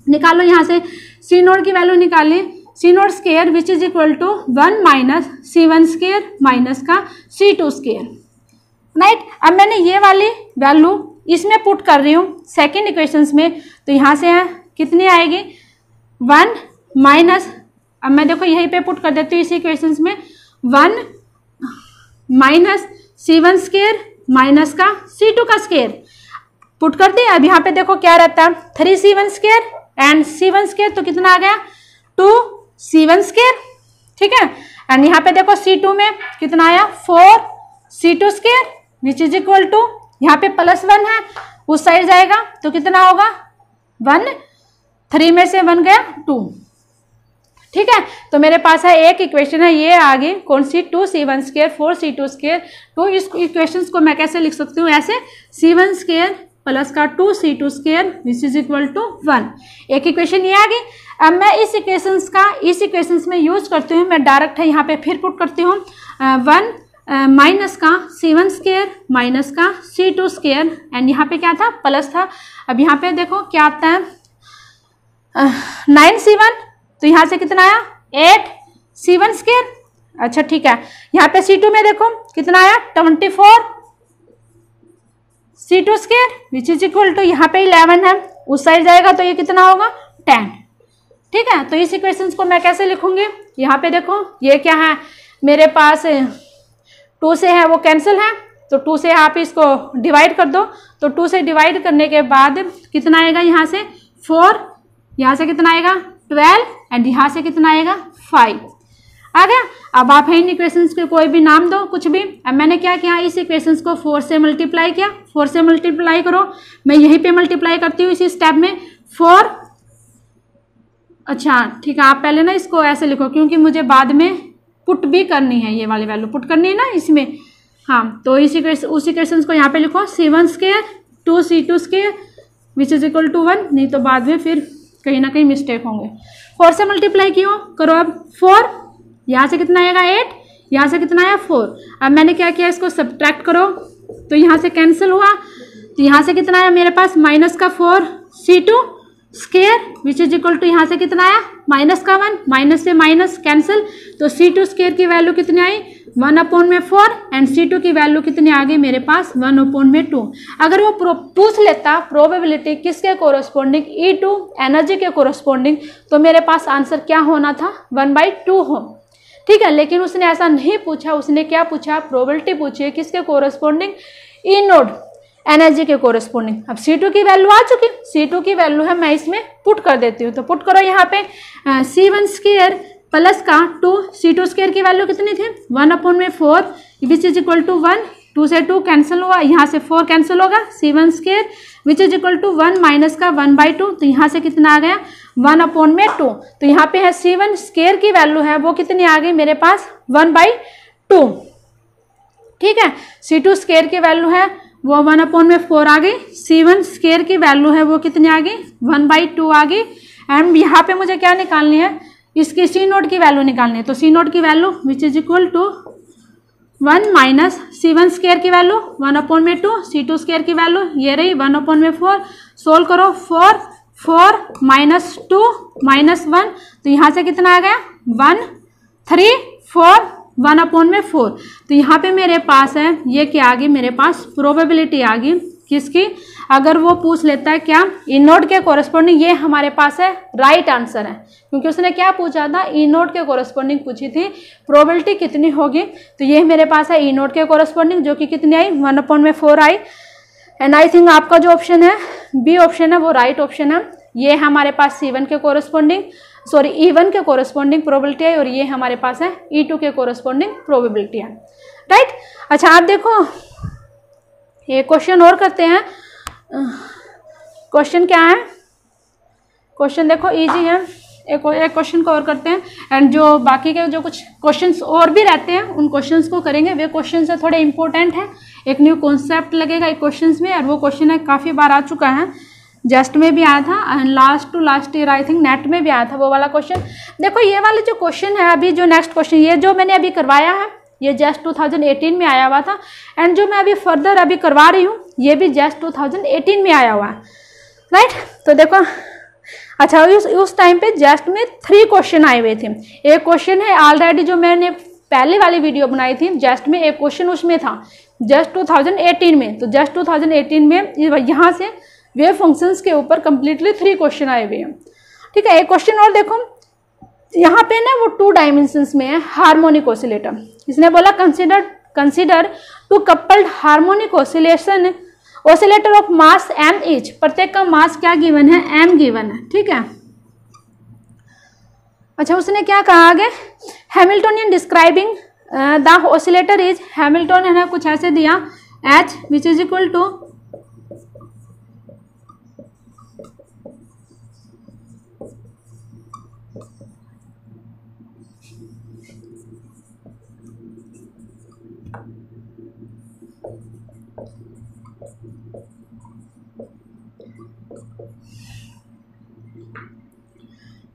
निकालो, यहाँ से सी नोड की वैल्यू निकाली, C naught square which is equal to 1 minus C1 square minus का C2 स्केयर। राइट, अब मैंने ये वाली वैल्यू इसमें पुट कर रही हूँ सेकेंड इक्वेशंस में, तो यहाँ से है कितनी आएगी 1 माइनस, अब मैं देखो यहीं पे पुट कर देती हूँ इसी इक्वेशंस में 1 माइनस C1 स्केयर माइनस का C2 का स्केयर पुट कर दिया। अब यहाँ पे देखो क्या रहता है 3 C1 square and C1 square, तो कितना आ गया 2 C1 स्केयर। ठीक है, एंड यहाँ पे देखो C2 में कितना आया 4 C2 square which is equal to, यहाँ पे +1 है उस साइड जाएगा तो कितना होगा 1, 3 में से 1 गया 2। ठीक है, तो मेरे पास है एक इक्वेशन है ये आगे कौन सी 2 C1 स्केयर 4 C2 स्केयर। तो इस इक्वेशंस को मैं कैसे लिख सकती हूँ, ऐसे C1 स्केयर प्लस का 2 C2 square which is equal to 1। एक इक्वेशन ये आ गई। अब मैं इस इक्वेशंस में यूज करती हूँ, मैं डायरेक्ट है यहाँ पे फिर पुट करती हूँ 1 माइनस का C1 स्केयर माइनस का C2 स्केयर, एंड यहाँ पे क्या था प्लस था। अब यहाँ पे देखो क्या आता है 9 C1, तो यहाँ से कितना आया 8 C1 स्केयर। अच्छा ठीक है, यहाँ पे C2 में देखो कितना आया 24 C2 square which is equal to, यहाँ पे 11 है उस साइड जाएगा तो ये कितना होगा 10। ठीक है, तो इस इक्वेशंस को मैं कैसे लिखूंगी, यहाँ पे देखो ये क्या है मेरे पास 2 से है वो कैंसिल है, तो 2 से आप इसको डिवाइड कर दो, तो 2 से डिवाइड करने के बाद कितना आएगा यहाँ से 4, यहाँ से कितना आएगा 12 एंड यहाँ से कितना आएगा 5 आ गया। अब आप इन इक्वेशंस के कोई भी नाम दो कुछ भी। अब मैंने क्या किया, इस इक्वेशंस को 4 से मल्टीप्लाई किया, 4 से मल्टीप्लाई करो, मैं यहीं पे मल्टीप्लाई करती हूँ इसी स्टेप में 4। अच्छा ठीक है, आप पहले ना इसको ऐसे लिखो क्योंकि मुझे बाद में पुट भी करनी है, ये वाली वैल्यू पुट करनी है ना इसमें। हाँ, तो उस इक्वेशंस को यहाँ पे लिखो C1 square 2 C2 square which is equal to 1, नहीं तो बाद में फिर कहीं ना कहीं मिस्टेक होंगे। 4 से मल्टीप्लाई क्यों करो, अब 4 यहाँ से कितना आएगा 8, यहाँ से कितना आया 4। अब मैंने क्या किया, इसको सब्ट्रैक्ट करो तो यहाँ से कैंसिल हुआ, तो यहाँ से कितना आया मेरे पास माइनस का 4 C2 square which is equal to, यहाँ से कितना आया माइनस का 1, माइनस से माइनस कैंसिल, तो C2 स्केयर की वैल्यू कितनी आई 1/4 एंड C2 की वैल्यू कितनी आ गई मेरे पास 1/2। अगर वो पूछ लेता प्रोबेबिलिटी किसके कोरस्पॉन्डिंग E2 एनर्जी के कोरस्पॉन्डिंग, तो मेरे पास आंसर क्या होना था 1/2 हो। ठीक है, लेकिन उसने ऐसा नहीं पूछा, उसने क्या पूछा प्रोबेबिलिटी पूछी है किसके कोरस्पॉन्डिंग ई नोड एनर्जी के कोरस्पॉन्डिंग। अब C2 की वैल्यू आ चुकी, C2 की वैल्यू है मैं इसमें पुट कर देती हूँ, तो पुट करो यहाँ पे C1 स्केयर प्लस का 2 C2 स्केयर की वैल्यू कितनी थी 1/4 विच इज इक्वल टू 1, 2 से 2 कैंसिल हुआ, यहाँ से 4 कैंसिल होगा, C1 square which is equal to 1 minus का 1/2, तो यहाँ से कितना आ गया 1/2। तो यहाँ पे है C1 स्केयर की वैल्यू है वो कितनी आ गई मेरे पास 1/2। ठीक है, C2 स्केयर की वैल्यू है वो 1/4 आ गई, C1 स्केयर की वैल्यू है वो कितनी आ गई 1/2 आ गई। एंड यहाँ पे मुझे क्या निकालनी है, इसकी C नोड की वैल्यू निकालनी है, तो C नोड की value which is equal to 1 minus C1 square की वैल्यू 1/2, C2 स्केयर की वैल्यू ये रही 1/4। सोल्व करो 4 माइनस 2 माइनस 1, तो यहाँ से कितना आ गया 1 3 4 1/4। तो यहाँ पे मेरे पास है ये क्या आ गई मेरे पास प्रोबेबिलिटी आ गई किसकी, अगर वो पूछ लेता है क्या ई नोड के कोरस्पॉन्डिंग, ये हमारे पास है राइट आंसर है, क्योंकि उसने क्या पूछा था, ई नोड के कोरस्पॉन्डिंग पूछी थी, प्रोबेबिलिटी कितनी होगी, तो ये मेरे पास है ई नोड के कोरस्पॉन्डिंग, जो कि कितनी आई 1/4 आई। एंड आई थिंक आपका जो ऑप्शन है बी ऑप्शन है वो राइट ऑप्शन है। ये हमारे पास C1 के कोरस्पॉन्डिंग E1 के कोरस्पॉन्डिंग प्रोबेबिलिटी है, और ये हमारे पास है E2 के कोरस्पॉन्डिंग प्रोबेबिलिटी है, राइट। अच्छा आप देखो ये क्वेश्चन और करते हैं। क्वेश्चन क्या है, क्वेश्चन देखो इजी है, एक क्वेश्चन को और करते हैं। एंड जो बाकी के जो कुछ क्वेश्चंस और भी रहते हैं उन क्वेश्चंस को करेंगे, वे क्वेश्चंस है थोड़े इंपॉर्टेंट है, एक न्यू कॉन्सेप्ट लगेगा एक क्वेश्चंस में, और वो क्वेश्चन है काफ़ी बार आ चुका है, जस्ट में भी आया था and last year I think net में भी आया था वो वाला क्वेश्चन। देखो ये वाले जो क्वेश्चन है, अभी जो नेक्स्ट क्वेश्चन ये जो मैंने अभी करवाया है ये जस्ट 2018 में आया हुआ था, एंड जो मैं अभी फर्दर अभी करवा रही हूँ ये भी जस्ट 2018 में आया हुआ है, राइट। तो देखो अच्छा उस टाइम पे जस्ट में 3 क्वेश्चन आए हुए थे। एक क्वेश्चन है ऑलरेडी जो मैंने पहले वाली वीडियो बनाई थी जस्ट में, एक क्वेश्चन उसमें था जस्ट 2018 में, तो जस्ट 2018 में यहाँ से वेव फंक्शंस के ऊपर कंप्लीटली 3 क्वेश्चन आए हुए हैं, ठीक है। एक क्वेश्चन और देखो यहाँ पे ना वो 2 डायमेंशंस में है, हार्मोनिक ऑसिलेटर। इसने बोला consider 2 coupled harmonic oscillator of mass m each, प्रत्येक का मास क्या गिवन है, m गिवन है, ठीक है। अच्छा उसने क्या कहा आगे, Hamiltonian describing the oscillator is, Hamiltonian है कुछ ऐसे दिया h which is equal to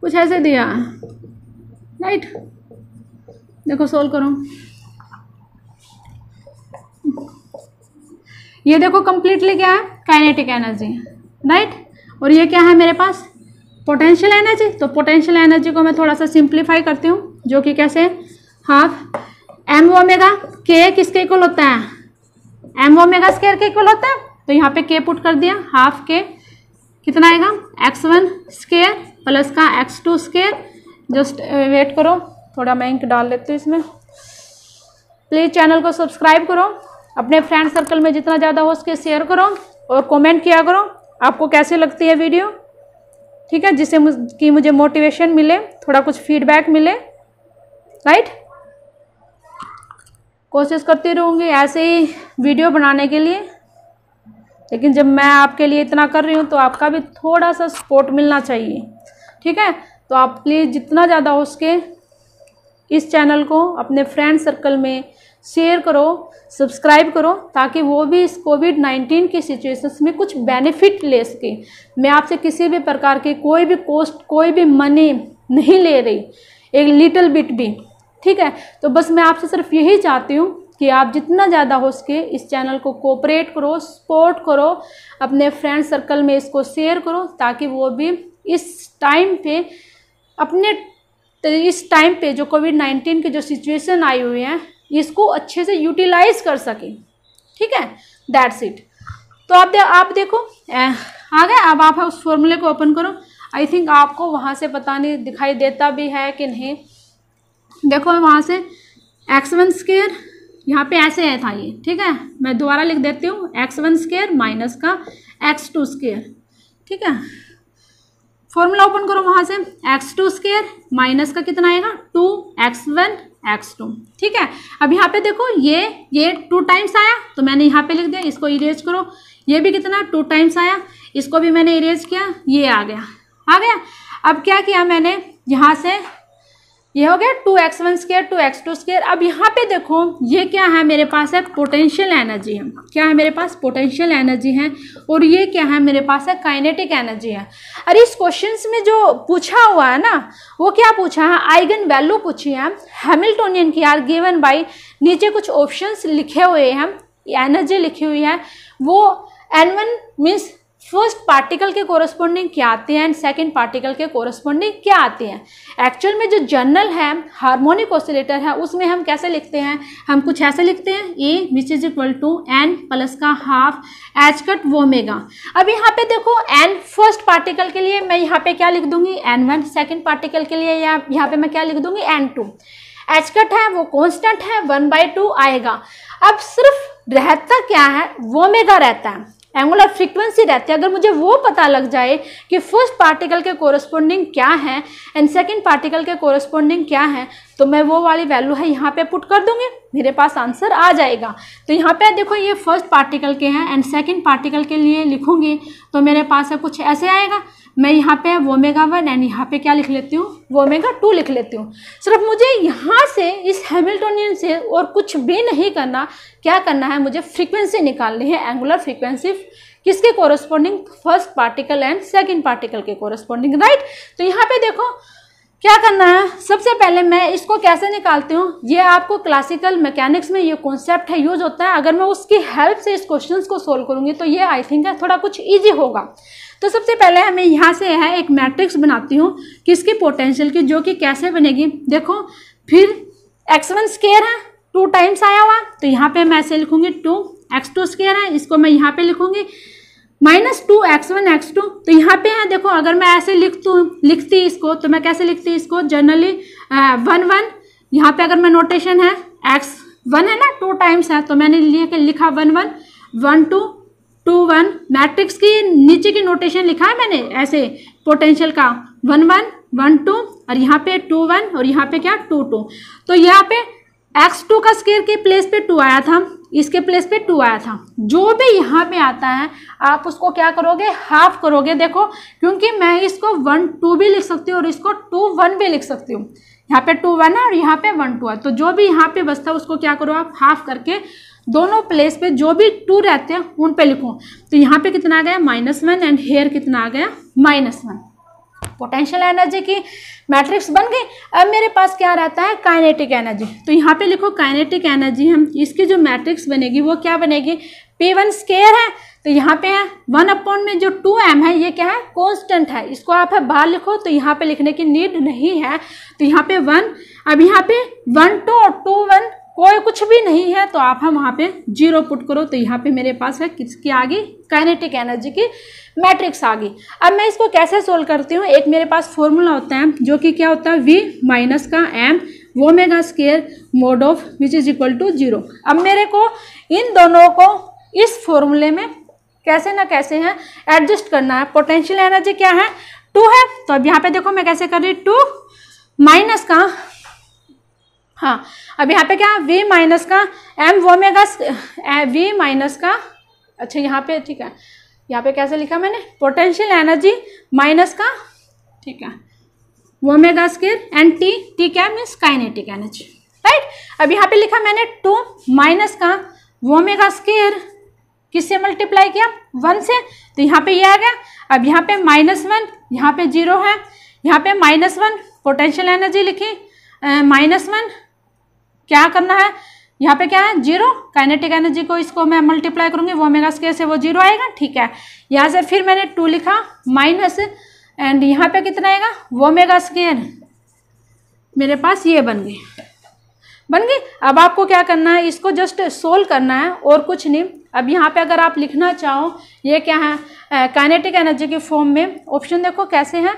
कुछ ऐसे दिया, राइट। देखो सोल्व करो, ये देखो कंप्लीटली क्या है, काइनेटिक एनर्जी, राइट। और ये क्या है मेरे पास, पोटेंशियल एनर्जी। तो पोटेंशियल एनर्जी को मैं थोड़ा सा सिंप्लीफाई करती हूँ, जो कि कैसे, हाफ m ओमेगा k किसके इक्वल होता है, m ओमेगा स्क्वायर के इक्वल होता है, तो यहाँ पे k पुट कर दिया, हाफ k कितना आएगा, x1 स्क्वायर प्लस का x2 स्क्वायर। जस्ट वेट करो, थोड़ा मैं इंक डाल लेती हूँ इसमें। प्लीज़ चैनल को सब्सक्राइब करो, अपने फ्रेंड सर्कल में जितना ज़्यादा हो उसके शेयर करो, और कमेंट किया करो आपको कैसे लगती है वीडियो, ठीक है, जिससे कि मुझे मोटिवेशन मिले, थोड़ा कुछ फीडबैक मिले, राइट। कोशिश करती रहूँगी ऐसे ही वीडियो बनाने के लिए, लेकिन जब मैं आपके लिए इतना कर रही हूँ तो आपका भी थोड़ा सा सपोर्ट मिलना चाहिए, ठीक है। तो आप प्लीज़ जितना ज़्यादा हो सके इस चैनल को अपने फ्रेंड सर्कल में शेयर करो, सब्सक्राइब करो, ताकि वो भी इस कोविड-19 की सिचुएशंस में कुछ बेनिफिट ले सके। मैं आपसे किसी भी प्रकार की कोई भी कॉस्ट, कोई भी मनी नहीं ले रही, एक लिटिल बिट भी, ठीक है। तो बस मैं आपसे सिर्फ यही चाहती हूँ कि आप जितना ज़्यादा हो सके इस चैनल को कोऑपरेट करो, सपोर्ट करो, अपने फ्रेंड सर्कल में इसको शेयर करो, ताकि वो भी इस टाइम पे जो कोविड-19 की जो सिचुएशन आई हुई है इसको अच्छे से यूटिलाइज कर सके, ठीक है। That's it. तो आप देखो आ गए। अब आप उस फॉर्मूले को ओपन करो। आई थिंक आपको वहाँ से पता नहीं दिखाई देता भी है कि नहीं। देखो वहाँ से x1 स्क्वायर यहाँ पे ऐसे है था ये, ठीक है। मैं दोबारा लिख देती हूँ, x1 स्क्वायर माइनस का x2 स्क्वायर, ठीक है। फॉर्मूला ओपन करो वहाँ से, x2 स्क्वायर माइनस का कितना आएगा 2x1 x2, ठीक है। अब यहाँ पे देखो ये 2 टाइम्स आया तो मैंने यहाँ पे लिख दिया, इसको इरेज करो। ये भी कितना 2 टाइम्स आया, इसको भी मैंने इरेज किया, ये आ गया। अब क्या किया मैंने, यहाँ से ये हो गया 2x1 स्क्वायर 2x2 स्क्वायर। अब यहाँ पे देखो ये क्या है मेरे पास है, पोटेंशियल एनर्जी है। क्या है मेरे पास, पोटेंशियल एनर्जी है। और ये क्या है मेरे पास है, काइनेटिक एनर्जी है। अरे इस क्वेश्चंस में जो पूछा हुआ है ना, वो क्या पूछा है, आइगन वैल्यू पूछी है हैमिल्टोनियन की, आर गिवन बाई, नीचे कुछ ऑप्शंस लिखे हुए हैं, एनर्जी लिखी हुई है, वो N1 मीन्स फर्स्ट पार्टिकल के कोरस्पॉन्डिंग क्या आते हैं एंड सेकंड पार्टिकल के कोरस्पॉन्डिंग क्या आते हैं। एक्चुअल में जो जर्नल है हार्मोनिक ऑसिलेटर है उसमें हम कैसे लिखते हैं, हम कुछ ऐसे लिखते हैं A which is equal to n plus का हाफ एच कट ओमेगा। अब यहाँ पे देखो एन फर्स्ट पार्टिकल के लिए मैं यहाँ पे क्या लिख दूंगी N1, सेकेंड पार्टिकल के लिए यहाँ पे मैं क्या लिख दूंगी N2। एच कट है वो कॉन्स्टेंट है 1/2 आएगा। अब सिर्फ रहता क्या है, ओमेगा रहता है, एंगुलर फ्रीक्वेंसी रहती है। अगर मुझे वो पता लग जाए कि फर्स्ट पार्टिकल के कोरस्पॉन्डिंग क्या है एंड सेकंड पार्टिकल के कोरस्पॉन्डिंग क्या है, तो मैं वो वाली वैल्यू है यहाँ पे पुट कर दूंगी, मेरे पास आंसर आ जाएगा। तो यहाँ पे देखो ये फर्स्ट पार्टिकल के हैं एंड सेकंड पार्टिकल के लिए लिखूंगी तो मेरे पास है कुछ ऐसे आएगा। मैं यहाँ पे ओमेगा 1 एंड यहाँ पे क्या लिख लेती हूँ, ओमेगा 2 लिख लेती हूँ। सिर्फ मुझे यहाँ से इस हैमिल्टोनियन से और कुछ भी नहीं करना, क्या करना है, मुझे फ्रीक्वेंसी निकालनी है, एंगुलर फ्रीक्वेंसी किसके corresponding, first particle and second particle के कोरस्पॉन्डिंग, राइट। तो यहाँ पे देखो क्या करना है, सबसे पहले मैं इसको कैसे निकालती हूँ, ये आपको क्लासिकल मैकेनिक्स में ये कॉन्सेप्ट है यूज होता है। अगर मैं उसकी हेल्प से इस क्वेश्चंस को सोल्व करूँगी तो ये आई थिंक है थोड़ा कुछ ईजी होगा। तो सबसे पहले हमें यहाँ से है एक मैट्रिक्स बनाती हूँ किसकी, पोटेंशियल की, जो कि कैसे बनेगी, देखो फिर x1 स्क्वायर है 2 टाइम्स आया हुआ, तो यहाँ पे मैं ऐसे लिखूंगी 2x2 स्क्वायर है, इसको मैं यहाँ पे लिखूंगी -2x1 x2। तो यहाँ पे है देखो, अगर मैं ऐसे लिखती इसको तो मैं कैसे लिखती इसको, जनरली 1 यहाँ पे अगर मैं नोटेशन है x1 है ना 2 टाइम्स है, तो मैंने लिखा 1 1 2 2 1, मैट्रिक्स की नीचे की नोटेशन लिखा है मैंने ऐसे पोटेंशियल का 1 1 1 2 और यहाँ पे 2 1 और यहाँ पे क्या 2 2। तो यहाँ पे x2 का स्क्वायर के प्लेस पे 2 आया था, इसके प्लेस पे 2 आया था। जो भी यहाँ पे आता है आप उसको क्या करोगे, हाफ करोगे। देखो क्योंकि मैं इसको 1 2 भी लिख सकती हूँ और इसको 2 1 भी लिख सकती हूँ। यहाँ पे 2 1 है और यहाँ पे 1 2 है, तो जो भी यहाँ पे बचता है उसको क्या करो आप हाफ करके दोनों प्लेस पे जो भी 2 रहते हैं उन पे लिखो। तो यहाँ पे कितना आ गया -1 एंड हेयर कितना आ गया -1। पोटेंशियल एनर्जी की मैट्रिक्स बन गई। अब मेरे पास क्या रहता है, काइनेटिक एनर्जी। तो यहाँ पे लिखो काइनेटिक एनर्जी, हम इसकी जो मैट्रिक्स बनेगी वो क्या बनेगी, P1 स्क्वायर है, तो यहाँ पे है 1 में जो 2m है ये क्या है, कांस्टेंट है, इसको आप बाहर लिखो तो यहाँ पे लिखने की नीड नहीं है। तो यहाँ पे 1, अब यहाँ पे 1 2 और 2 1 कोई कुछ भी नहीं है तो आप हम वहाँ पे 0 पुट करो, तो यहाँ पे मेरे पास है किसकी आ गई, काइनेटिक एनर्जी की मैट्रिक्स आ गई। अब मैं इसको कैसे सोल्व करती हूँ, एक मेरे पास फॉर्मूला होता है जो कि क्या होता है, V माइनस का m omega square mod of which is equal to 0। अब मेरे को इन दोनों को इस फॉर्मूले में कैसे ना कैसे है एडजस्ट करना है। पोटेंशियल एनर्जी क्या है 2 है, तो अब यहाँ पे देखो मैं कैसे कर रही, 2 माइनस का, हाँ अब यहाँ पे क्या V माइनस का m ओमेगा V माइनस का, अच्छा यहाँ पे ठीक है, यहाँ पे कैसे लिखा मैंने, पोटेंशियल एनर्जी माइनस का, ठीक है, ओमेगा स्क्वायर एंड t क्या मीन्स काइनेटिक एनर्जी, राइट। अब यहाँ पे लिखा मैंने 2 माइनस का ओमेगा स्क्वायर किससे मल्टीप्लाई किया 1 से, तो यहाँ पे ये आ गया। अब यहाँ पे -1, यहाँ पे 0 है, यहाँ पे -1 पोटेंशियल एनर्जी लिखी, -1 क्या करना है, यहाँ पे क्या है 0, काइनेटिक एनर्जी को इसको मैं मल्टीप्लाई करूंगी ओमेगा स्क्वायर से, वो 0 आएगा, ठीक है। यहाँ से फिर मैंने 2 लिखा माइनस एंड यहाँ पे कितना आएगा ओमेगा स्क्वायर, मेरे पास ये बन गई। अब आपको क्या करना है, इसको जस्ट सोल्व करना है और कुछ नहीं। अब यहाँ पे अगर आप लिखना चाहो ये क्या है, काइनेटिक एनर्जी के फॉर्म में ऑप्शन देखो कैसे है,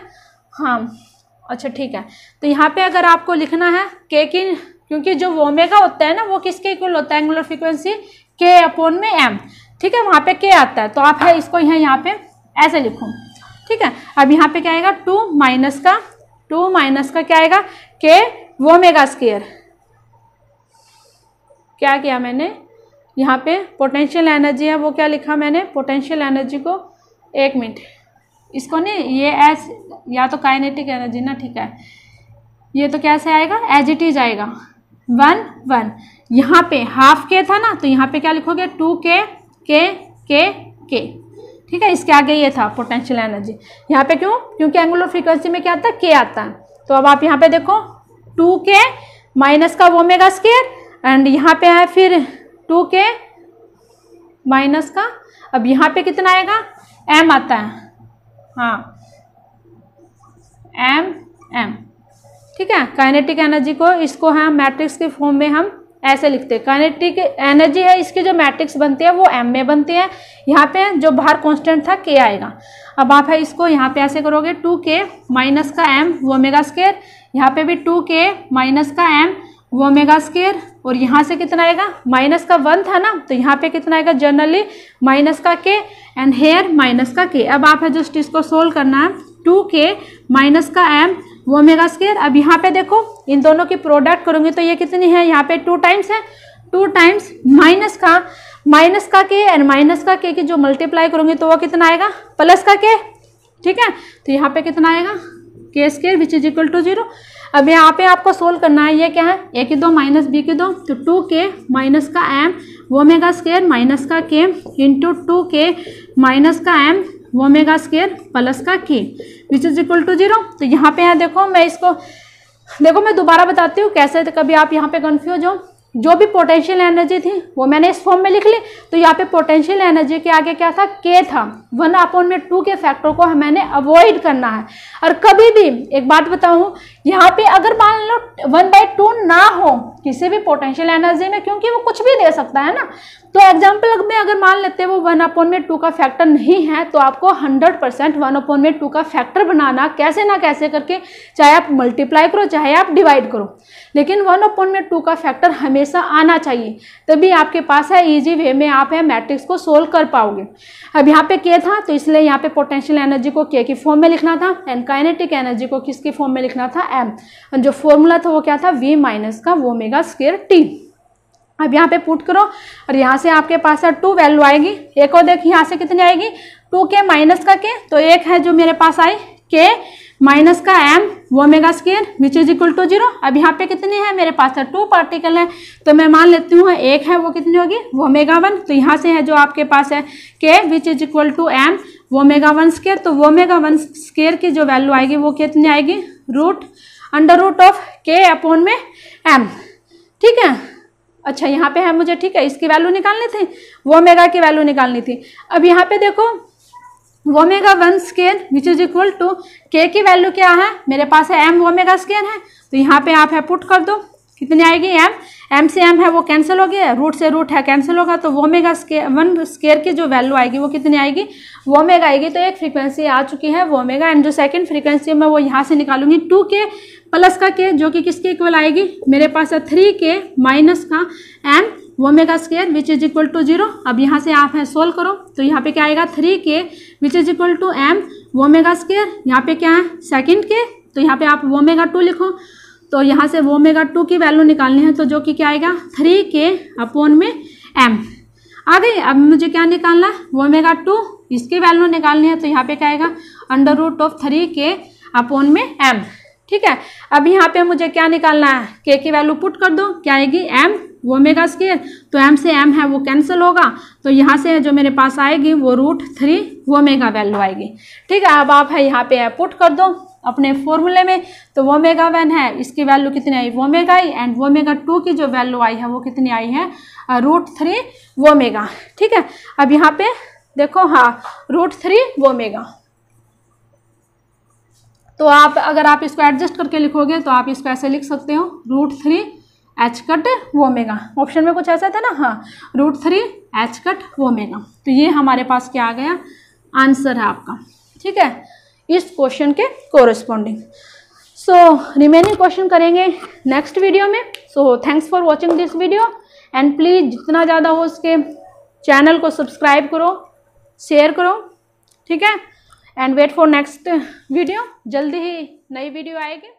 हाँ अच्छा ठीक है। तो यहाँ पे अगर आपको लिखना है के की, क्योंकि जो ओमेगा होता है ना वो किसके इक्वल होता है, एंगुलर फ्रीक्वेंसी K/m, ठीक है, वहाँ पे K आता है, तो आप है इसको यहाँ पे ऐसे लिखो, ठीक है। अब यहाँ पे क्या आएगा 2 माइनस का क्या आएगा K ओमेगा स्क्वायर, क्या किया मैंने यहाँ पे पोटेंशियल एनर्जी है वो क्या लिखा मैंने, पोटेंशियल एनर्जी को 1 मिनट इसको नहीं, ये एस या तो काइनेटिक एनर्जी ना, ठीक है, ये तो कैसे आएगा एज इट इज आएगा 1 1, यहाँ पे हाफ के था ना तो यहाँ पे क्या लिखोगे 2K K, ठीक है, इसके आगे ये था पोटेंशियल एनर्जी। यहाँ पे क्यों, क्योंकि एंगुलर फ्रीक्वेंसी में क्या आता है K आता है। तो अब आप यहाँ पे देखो 2K माइनस का ओमेगा स्क्वायर एंड यहाँ पे है फिर 2K माइनस का, अब यहाँ पे कितना आएगा, m आता है, हाँ m, ठीक है। काइनेटिक एनर्जी को, इसको हम मैट्रिक्स के फॉर्म में हम ऐसे लिखते हैं। काइनेटिक एनर्जी है, इसके जो मैट्रिक्स बनती है वो m में बनती है। यहाँ पे जो बाहर कांस्टेंट था k आएगा। अब आप है इसको यहाँ पे ऐसे करोगे, 2k माइनस का m वो ओमेगा स्क्वायर, यहाँ पे भी 2k माइनस का m वो ओमेगा स्क्वायर, और यहाँ से कितना आएगा, माइनस का 1 था ना, तो यहाँ पे कितना आएगा, जनरली माइनस का k एंड हेयर माइनस का k। अब आप है जस्ट इसको सोल्व करना है, 2k माइनस का m वो ओमेगा स्क्वायर। अब यहाँ पे देखो इन दोनों की प्रोडक्ट करोगे तो ये कितनी है, यहाँ पे 2 टाइम्स है, 2 टाइम्स माइनस का k एंड माइनस का k की जो मल्टीप्लाई करोगे तो वो कितना आएगा, प्लस का k, ठीक है। तो यहाँ पे कितना आएगा, k square which is equal to 0। अब यहाँ पे आपको सोल्व करना है, ये क्या है, a की 2 माइनस b की 2, तो 2k माइनस का m वो ओमेगा स्क्वायर माइनस का k इंटू 2k माइनस का m वो ओमेगा स्क्वायर प्लस का k which is equal to 0। तो यहाँ पे है देखो, मैं दोबारा बताती हूँ कैसे, तो कभी आप यहाँ पे कंफ्यूज हो। जो भी पोटेंशियल एनर्जी थी वो मैंने इस फॉर्म में लिख ली, तो यहाँ पे पोटेंशियल एनर्जी के आगे क्या था, k था, 1/2 के फैक्टर को मैंने अवॉइड करना है। और कभी भी एक बात बताऊँ, यहाँ पे अगर मान लो 1/2 ना हो किसी भी पोटेंशियल एनर्जी में, क्योंकि वो कुछ भी दे सकता है ना, तो एग्जाम्पल में अगर मान लेते हैं वो 1/2 का फैक्टर नहीं है, तो आपको 100% 1/2 का फैक्टर बनाना कैसे ना कैसे करके, चाहे आप मल्टीप्लाई करो चाहे आप डिवाइड करो, लेकिन 1/2 का फैक्टर हमेशा आना चाहिए, तभी आपके पास है इजी वे में आप है मैट्रिक्स को सोल्व कर पाओगे। अब यहाँ पे k था तो इसलिए यहाँ पे पोटेंशियल एनर्जी को k की फॉर्म में लिखना था एंड काइनेटिक एनर्जी को किसकी फॉर्म में लिखना था, m। जो फॉर्मूला था वो क्या था, v माइनस का वो ओमेगा स्क्वायर t। अब यहाँ पे पुट करो और यहाँ से आपके पास है 2 वैल्यू आएगी, एक और देखिए यहाँ से कितनी आएगी, 2k माइनस का k, तो एक है जो मेरे पास आई k माइनस का m वो omega square which is equal to 0। अब यहाँ पे कितनी है, मेरे पास है 2 पार्टिकल है, तो मैं मान लेती हूँ एक है वो कितनी होगी, वो ओमेगा 1। तो यहाँ से है जो आपके पास है k which is equal to m वो ओमेगा 1 स्क्वायर, तो वो ओमेगा 1 स्क्वायर की जो वैल्यू आएगी वो कितनी आएगी, √√k अपॉन में m, ठीक है। अच्छा यहाँ पे है मुझे, ठीक है, इसकी वैल्यू निकालनी थी, वो ओमेगा की वैल्यू निकालनी थी। अब यहाँ पे देखो omega 1 square which is equal to k की वैल्यू क्या है, मेरे पास है m ओमेगा स्क्वायर है, तो यहाँ पे आप है पुट कर दो, कितनी आएगी m से m है वो कैंसिल हो गया, रूट से रूट है कैंसिल होगा, तो ओमेगा 1 स्क्वायर की जो वैल्यू आएगी वो कितनी आएगी, वो ओमेगा आएगी। तो एक फ्रीक्वेंसी आ चुकी है वो ओमेगा, एंड जो सेकंड फ्रीक्वेंसी मैं वो यहाँ से निकालूंगी 2k प्लस का k, जो कि किसके इक्वल आएगी, मेरे पास है 3k माइनस का m omega square which is equal to 0। अब यहाँ से आप है सोल्व करो, तो यहाँ पे क्या आएगा, 3k which is equal to m omega square, यहाँ पे क्या है सेकंड k, तो यहाँ पे आप ओमेगा 2 लिखो, तो यहाँ से ओमेगा 2 की वैल्यू निकालनी है, तो जो कि क्या आएगा 3k अपॉन में m आ गई। अब मुझे क्या निकालना है, ओमेगा 2 इसकी वैल्यू निकालनी है, तो यहाँ पे क्या आएगा √3k अपॉन में m, ठीक है। अब यहाँ पे मुझे क्या निकालना है, k की वैल्यू पुट कर दो, क्या आएगी m ओमेगा स्क्वायर, तो m से m है वो कैंसिल होगा, तो यहाँ से जो मेरे पास आएगी वो √3 ओमेगा वैल्यू आएगी, ठीक है। अब आप है यहाँ पे पुट कर दो अपने फॉर्मूले में, तो ओमेगा 1 है इसकी वैल्यू कितनी आई, ओमेगा आई, एंड ओमेगा 2 की जो वैल्यू आई है वो कितनी आई है, √3 ओमेगा, ठीक है। अब यहाँ पे देखो, हाँ √3 ओमेगा, तो आप अगर आप इसको एडजस्ट करके लिखोगे तो आप इसको ऐसे लिख सकते हो √3 h कट ओमेगा, ऑप्शन में कुछ ऐसा था ना, हाँ √3 h कट ओमेगा। तो ये हमारे पास क्या आ गया, आंसर है आपका, ठीक है, इस क्वेश्चन के कोरिस्पॉन्डिंग। सो रिमेनिंग क्वेश्चन करेंगे नेक्स्ट वीडियो में। So thanks for watching this video, and please जितना ज़्यादा हो उसके चैनल को सब्सक्राइब करो, शेयर करो, ठीक है, and wait for next video, जल्दी ही नई वीडियो आएगी।